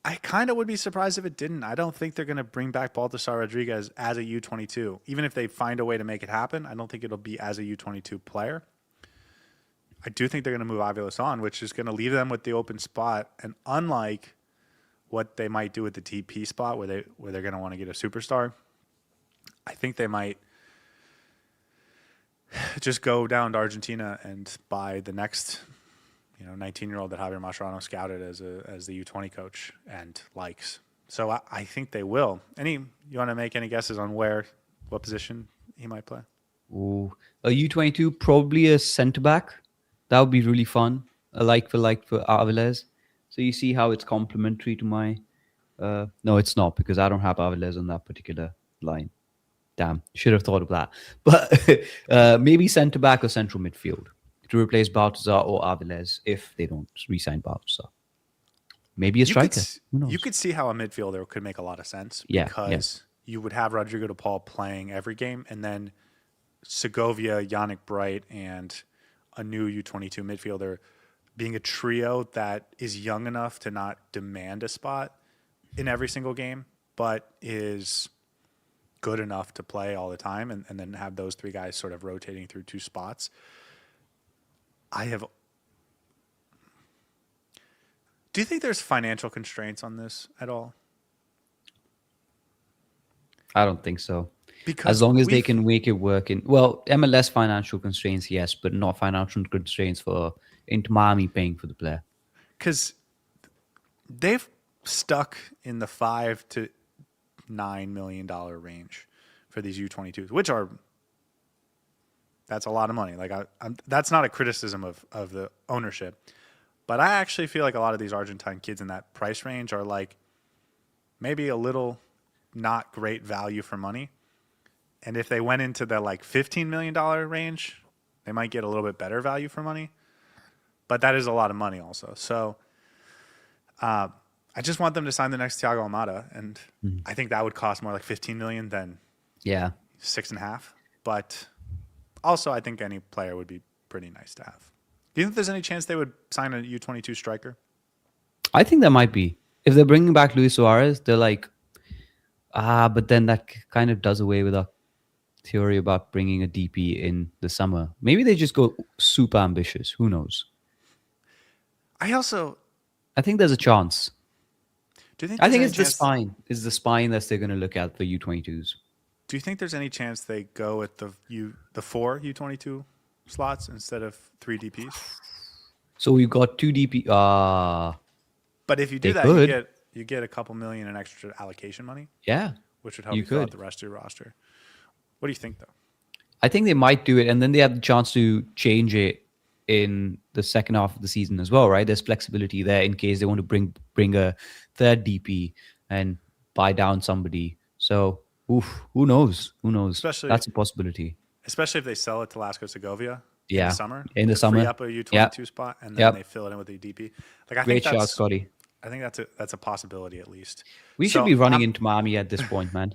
I kind of would be surprised if it didn't. I don't think they're going to bring back Baltasar Rodriguez as a U22. Even if they find a way to make it happen, I don't think it'll be as a U22 player. I do think they're going to move Aviles on, which is going to leave them with the open spot. And unlike what they might do with the TP spot, where they're going to want to get a superstar, I think they might just go down to Argentina and buy the next 19-year-old that Javier Mascherano scouted as the U20 coach and likes. So I think they will. You want to make any guesses on what position he might play? Ooh, a U22, probably a centre back. That would be really fun. A like for Aviles. So you see how it's complementary to my. No, it's not, because I don't have Aviles on that particular line. Damn, should have thought of that. But maybe centre back or central midfield to replace Baltazar or Aviles if they don't re-sign Baltazar. Maybe a striker. Who knows? You could see how a midfielder could make a lot of sense because you would have Rodrigo de Paul playing every game, and then Segovia, Yannick Bright, and a new U22 midfielder being a trio that is young enough to not demand a spot in every single game, but is good enough to play all the time, and then have those three guys sort of rotating through two spots. Do you think there's financial constraints on this at all? I don't think so. Because as long as they can make it work MLS financial constraints, yes, but not financial constraints for Inter Miami paying for the player. Because they've stuck in the $5 to $9 million range for these U22s, which that's a lot of money. Like that's not a criticism of the ownership, but I actually feel like a lot of these Argentine kids in that price range are like maybe a little not great value for money. And if they went into the like $15 million range, they might get a little bit better value for money. But that is a lot of money also. So I just want them to sign the next Thiago Almada, and I think that would cost more like $15 million than 6.5. But also, I think any player would be pretty nice to have. Do you think there's any chance they would sign a U22 striker? I think there might be. If they're bringing back Luis Suarez, they're like, but then that kind of does away with our theory about bringing a DP in the summer. Maybe they just go super ambitious. Who knows? I think there's a chance. Do you think? I think it's the spine. It's the spine that they're going to look at for U22s. Do you think there's any chance they go with the 4 U22 slots instead of 3 DPs? So we've got 2 DP. But if you do that, you get a couple million in extra allocation money. Yeah, which would help you fill out the rest of your roster. What do you think, though? I think they might do it, and then they have the chance to change it in the second half of the season as well, right? There's flexibility there in case they want to bring a third DP and buy down somebody. So, who knows? Who knows? That's a possibility. Especially if they sell it to Lasco Segovia in the summer. In the summer. Free up a U22 spot, and then they fill it in with a DP. Like, Great shot, Scotty. I think that's a possibility at least. We should be running into Miami at this point, man.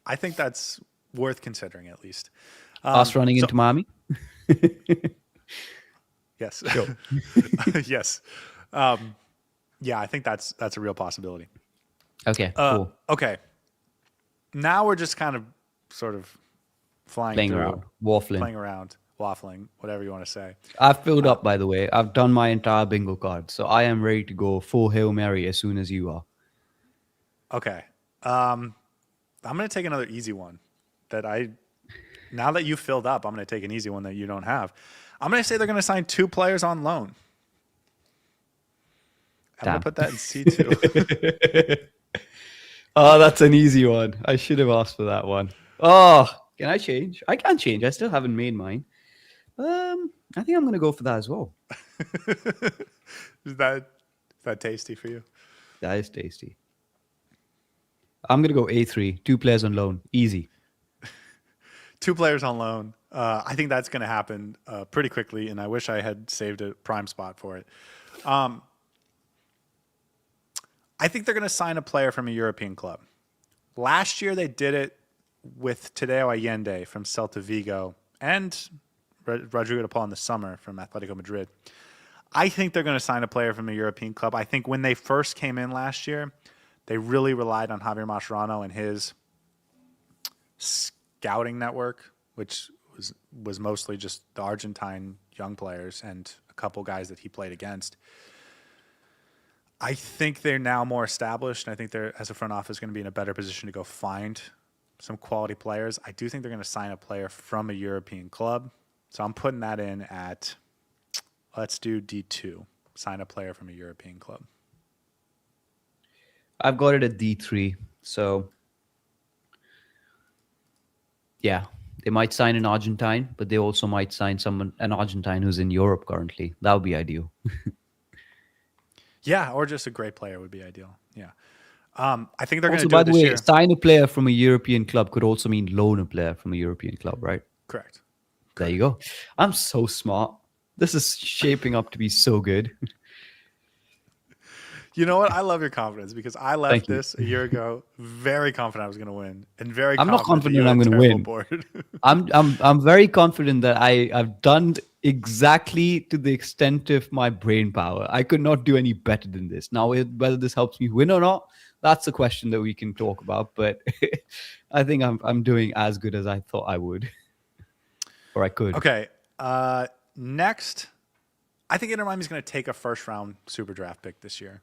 I think that's worth considering at least. Us running into Miami? Yes. Sure. Yes. Yeah, I think that's a real possibility. Okay, cool. Okay. Now we're just kind of sort of playing around, waffling, whatever you want to say. I've filled up, by the way. I've done my entire bingo card, so I am ready to go full Hail Mary as soon as you are. Okay. I'm going to take another easy one now that you've filled up, I'm going to take an easy one that you don't have. I'm going to say they're going to sign 2 players on loan. I'm going to put that in C2. Oh, that's an easy one. I should have asked for that one. Oh, can I change? I can't change. I still haven't made mine. I think I'm going to go for that as well. Is that tasty for you? That is tasty. I'm going to go A3. 2 players on loan. Easy. 2 players on loan. I think that's going to happen pretty quickly, and I wish I had saved a prime spot for it. I think they're going to sign a player from a European club. Last year they did it with Tadeo Allende from Celta Vigo and Rodrigo de Paul in the summer from Atletico Madrid. I think they're going to sign a player from a European club. I think when they first came in last year, they really relied on Javier Mascherano and his scouting network, which was mostly just the Argentine young players and a couple guys that he played against. I think they're now more established, and I think they're, as a front office, going to be in a better position to go find some quality players. I do think they're going to sign a player from a European club. So I'm putting that in at, let's do D2. Sign a player from a European club. I've got it at D3. So, yeah, they might sign an Argentine, but they also might sign an Argentine who's in Europe currently. That would be ideal. Yeah, or just a great player would be ideal. Yeah. I think they're going to Also, do by it the this way, year. sign a player from a European club could also mean loan a player from a European club, right? Correct. There you go. I'm so smart. This is shaping up to be so good. You know what? I love your confidence because I left Thank you. this a year ago very confident I was going to win and very I'm not confident that confident you I'm had a going to terrible win. board. I'm very confident that I've done exactly to the extent of my brain power. I could not do any better than this. Now, whether this helps me win or not, that's a question that we can talk about. But I think I'm doing as good as I thought I would, or I could. Okay. Next, I think Inter Miami's going to take a first round super draft pick this year.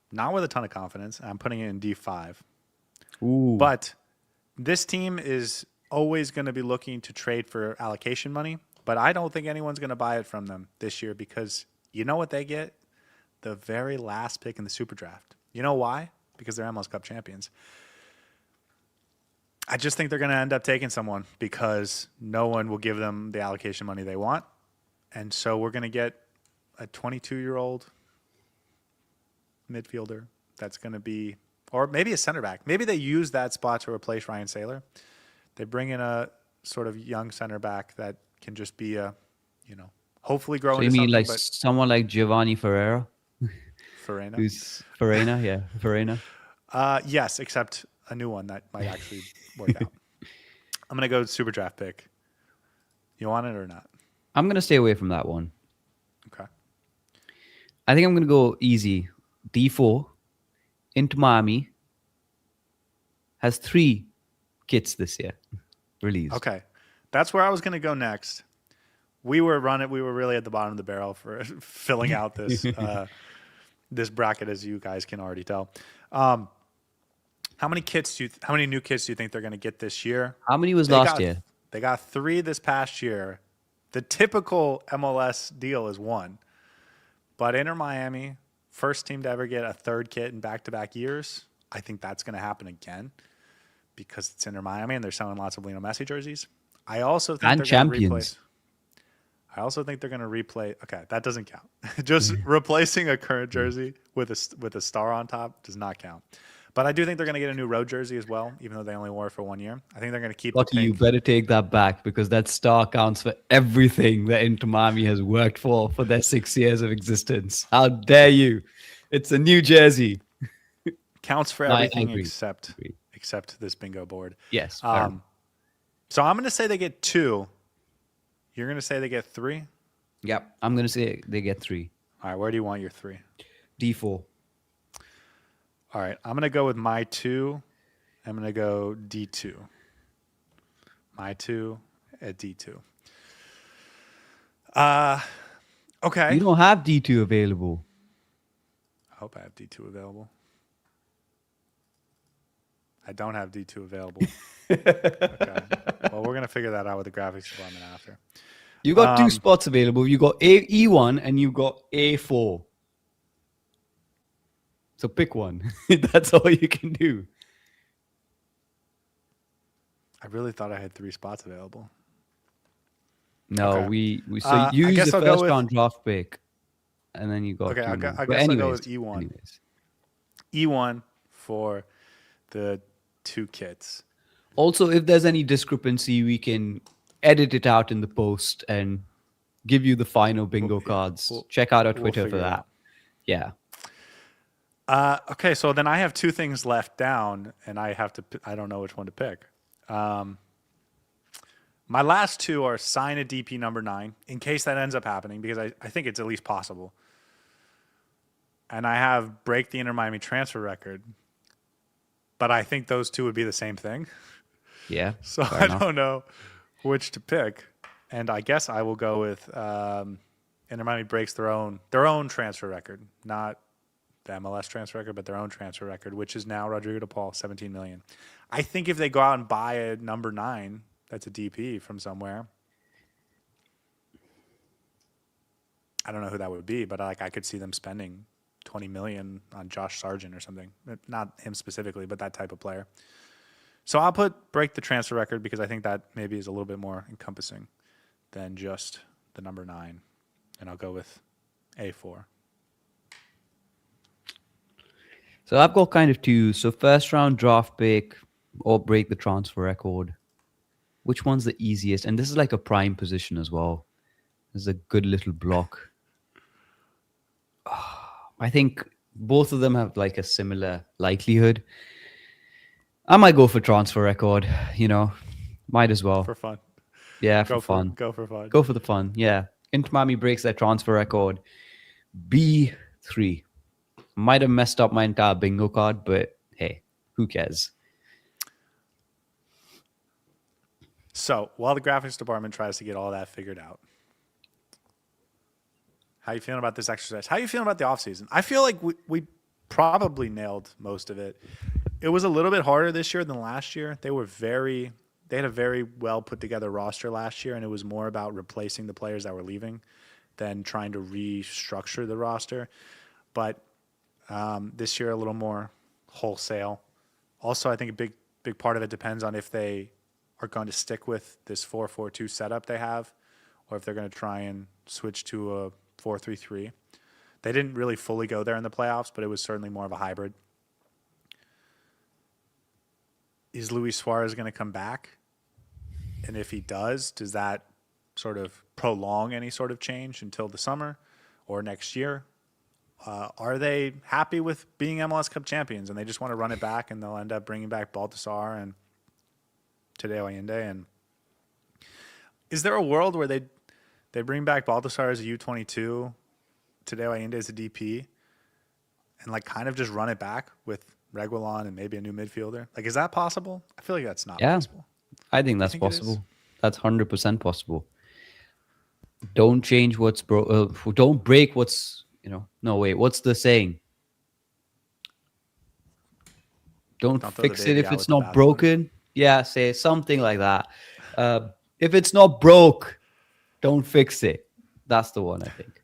Not with a ton of confidence. I'm putting it in D5. Ooh. But this team is always going to be looking to trade for allocation money. But I don't think anyone's going to buy it from them this year because you know what they get? The very last pick in the super draft. You know why? Because they're MLS Cup champions. I just think they're going to end up taking someone because no one will give them the allocation money they want. And so we're going to get a 22-year-old midfielder that's going to be, or maybe a center back. Maybe they use that spot to replace Ryan Saylor. They bring in a sort of young center back that can just be a, hopefully grow So you into mean something. like But someone like Giovanni Ferreira, Farena, who's Farena? Yeah, Farena. yes, except a new one that might actually work out. I'm going to go super draft pick. You want it or not? I'm going to stay away from that one. Okay. I think I'm going to go easy. D4, Inter Miami has 3 kits this year released. Okay. That's where I was going to go next. We were really at the bottom of the barrel for filling out this this bracket, as you guys can already tell. How many new kits do you think they're going to get this year? How many was last year? They got 3 this past year. The typical MLS deal is 1. But Inter Miami, first team to ever get a 3rd kit in back-to-back years. I think that's going to happen again because it's Inter Miami and they're selling lots of Lionel Messi jerseys. I also think And they're champions. going to replace. I also think they're going to replay. Okay, that doesn't count. Just replacing a current jersey with a star on top does not count. But I do think they're going to get a new road jersey as well, even though they only wore it for 1 year. I think they're going to keep the Scotty, you pink. better take that back because that star counts for everything that Inter Miami has worked for their 6 years of existence. How dare you? It's a new jersey. Counts for No, I everything agree. except this bingo board. Yes. fair enough. So I'm going to say they get 2. You're going to say they get 3? Yep. I'm going to say they get 3. All right, where do you want your 3? D4. All right, I'm going to go with my 2. I'm going to go D2. My 2 at D2. Okay. You don't have D2 available. I hope I have D2 available. I don't have D2 available. Okay. Well, we're going to figure that out with the graphics department after. You got 2 spots available. You got E1 and you got A4. So pick one. That's all you can do. I really thought I had 3 spots available. No, Okay. we I use guess the I'll go first with- round draft pick, and then you got. Okay, 2 I more. guess But I'll go anyways, with E1. anyways. E1 for the 2 kits. Also, if there's any discrepancy, we can edit it out in the post and give you the final bingo cards. Check out our we'll Twitter for figure it that. out. Yeah. Okay, so then I have 2 things left down, and I don't know which one to pick. My last two are sign a DP number 9 in case that ends up happening, because I think it's at least possible. And I have break the Inter Miami transfer record, but I think those two would be the same thing. Yeah. So fair I enough. don't know which to pick. And I guess I will go with Inter Miami breaks their own transfer record, not the MLS transfer record, but their own transfer record, which is now Rodrigo De Paul, 17 million. I think if they go out and buy a number 9, that's a DP from somewhere. I don't know who that would be, but like I could see them spending 20 million on Josh Sargent or something. Not him specifically, but that type of player. So I'll break the transfer record because I think that maybe is a little bit more encompassing than just the number 9. And I'll go with A4. So I've got kind of two. So first round draft pick or break the transfer record. Which one's the easiest? And this is like a prime position as well. This is a good little block. I think both of them have like a similar likelihood. I might go for transfer record, might as well. For fun. Yeah, for fun. Go for fun. Go for the fun, yeah. Inter Miami breaks their transfer record. B3. Might have messed up my entire bingo card, but hey, who cares? So while the graphics department tries to get all that figured out, how you feeling about this exercise? How you feeling about the offseason? I feel like we probably nailed most of it. It was a little bit harder this year than last year. They had a very well put together roster last year, and it was more about replacing the players that were leaving than trying to restructure the roster. But this year, a little more wholesale. Also, I think a big part of it depends on if they are going to stick with this 4-4-2 setup they have, or if they're going to try and switch to a 4-3-3. They didn't really fully go there in the playoffs, but it was certainly more of a hybrid. Is Luis Suarez going to come back? And if he does that sort of prolong any sort of change until the summer or next year? Are they happy with being MLS Cup champions and they just want to run it back, and they'll end up bringing back Baltasar and Tadeo Allende? And is there a world where they bring back Baltasar as a U22, Tadeo Allende as a DP, and like kind of just run it back with Reguilon and maybe a new midfielder? Like, is that possible? I feel like that's not possible. I think that's possible. That's 100% possible. Don't change what's don't break what's, no, wait, what's the saying? Don't fix it if it's not broken. Yeah, say something like that. If it's not broke, don't fix it. That's the one, I think.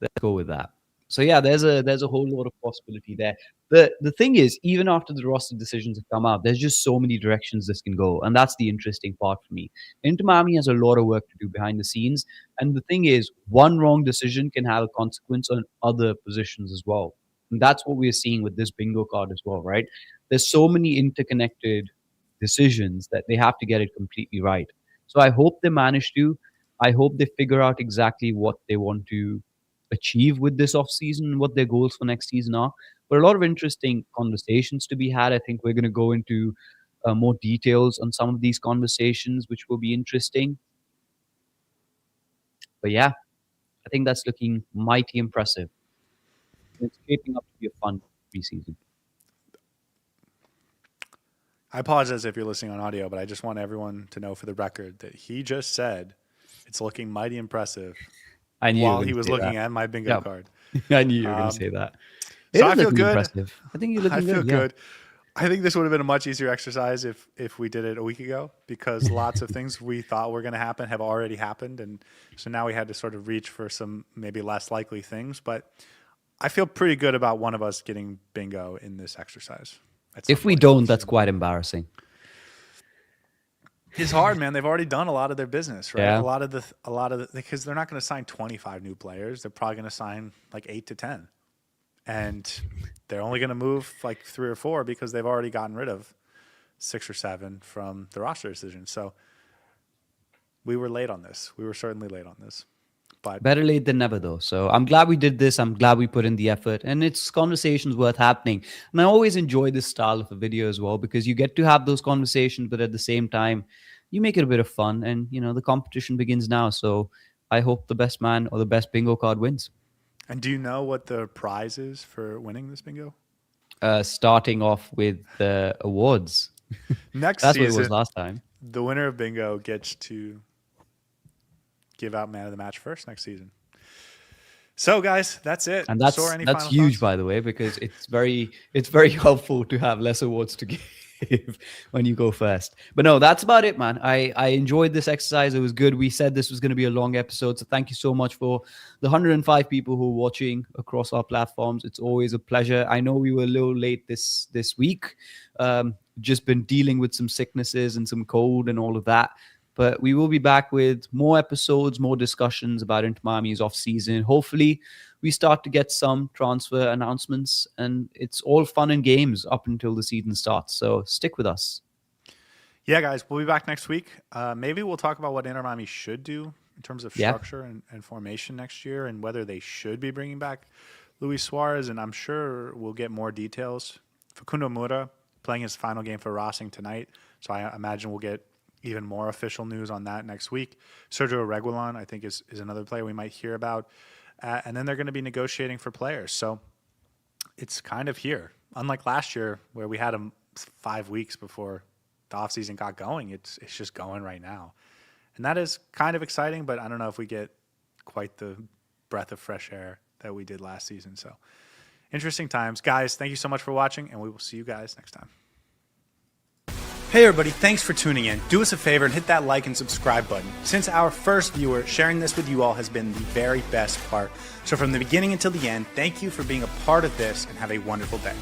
Let's go with that. So yeah, there's a whole lot of possibility there. The thing is, even after the roster decisions have come out, there's just so many directions this can go, and that's the interesting part for me. Inter Miami has a lot of work to do behind the scenes, and the thing is, one wrong decision can have a consequence on other positions as well. And that's what we're seeing with this bingo card as well, right? There's so many interconnected decisions that they have to get it completely right. So I hope they manage to. I hope they figure out exactly what they want to achieve with this offseason, what their goals for next season are. But a lot of interesting conversations to be had. I think we're going to go into more details on some of these conversations, which will be interesting. But yeah, I think that's looking mighty impressive. It's shaping up to be a fun preseason. I apologize if you're listening on audio, but I just want everyone to know for the record that he just said it's looking mighty impressive while he was looking at my bingo card. I knew you were going to say that. So I feel good. Impressive. I think you're looking good. I feel good. I think this would have been a much easier exercise if we did it a week ago, because lots of things we thought were going to happen have already happened. And so now we had to sort of reach for some maybe less likely things. But I feel pretty good about one of us getting bingo in this exercise. If we don't, that's quite embarrassing. It's hard, man. They've already done a lot of their business, right? Yeah. A lot of the because they're not going to sign 25 new players. They're probably going to sign like 8 to 10. And they're only going to move like 3 or 4 because they've already gotten rid of 6 or 7 from the roster decision. So we were late on this. We were certainly late on this. But better late than never, though. So I'm glad we did this. I'm glad we put in the effort, and it's conversations worth happening. And I always enjoy this style of a video as well, because you get to have those conversations, but at the same time, you make it a bit of fun. And, the competition begins now. So I hope the best man or the best bingo card wins. And do you know what the prize is for winning this bingo? Starting off with the awards. Next That's season, what it was last time. the winner of bingo gets to give out man of the match first next season. So, guys, that's it. And that's Saur, any that's final huge, thoughts? by the way, because it's very helpful to have less awards to give when you go first. But no, that's about it, man. I enjoyed this exercise. It was good. We said this was going to be a long episode, so thank you so much for the 105 people who are watching across our platforms. It's always a pleasure. I know we were a little late this week. Just been dealing with some sicknesses and some cold and all of that. But we will be back with more episodes, more discussions about Inter Miami's off-season. Hopefully, we start to get some transfer announcements, and it's all fun and games up until the season starts. So stick with us. Yeah, guys, we'll be back next week. Maybe we'll talk about what Inter Miami should do in terms of structure and formation next year, and whether they should be bringing back Luis Suarez. And I'm sure we'll get more details. Facundo Mura playing his final game for Racing tonight, so I imagine we'll get even more official news on that next week. Sergio Reguilon, I think, is another player we might hear about. And then they're going to be negotiating for players. So it's kind of here. Unlike last year where we had them 5 weeks before the offseason got going, it's just going right now. And that is kind of exciting, but I don't know if we get quite the breath of fresh air that we did last season. So interesting times. Guys, thank you so much for watching, and we will see you guys next time. Hey everybody, thanks for tuning in. Do us a favor and hit that like and subscribe button. Since our first viewer, sharing this with you all has been the very best part. So from the beginning until the end, thank you for being a part of this and have a wonderful day.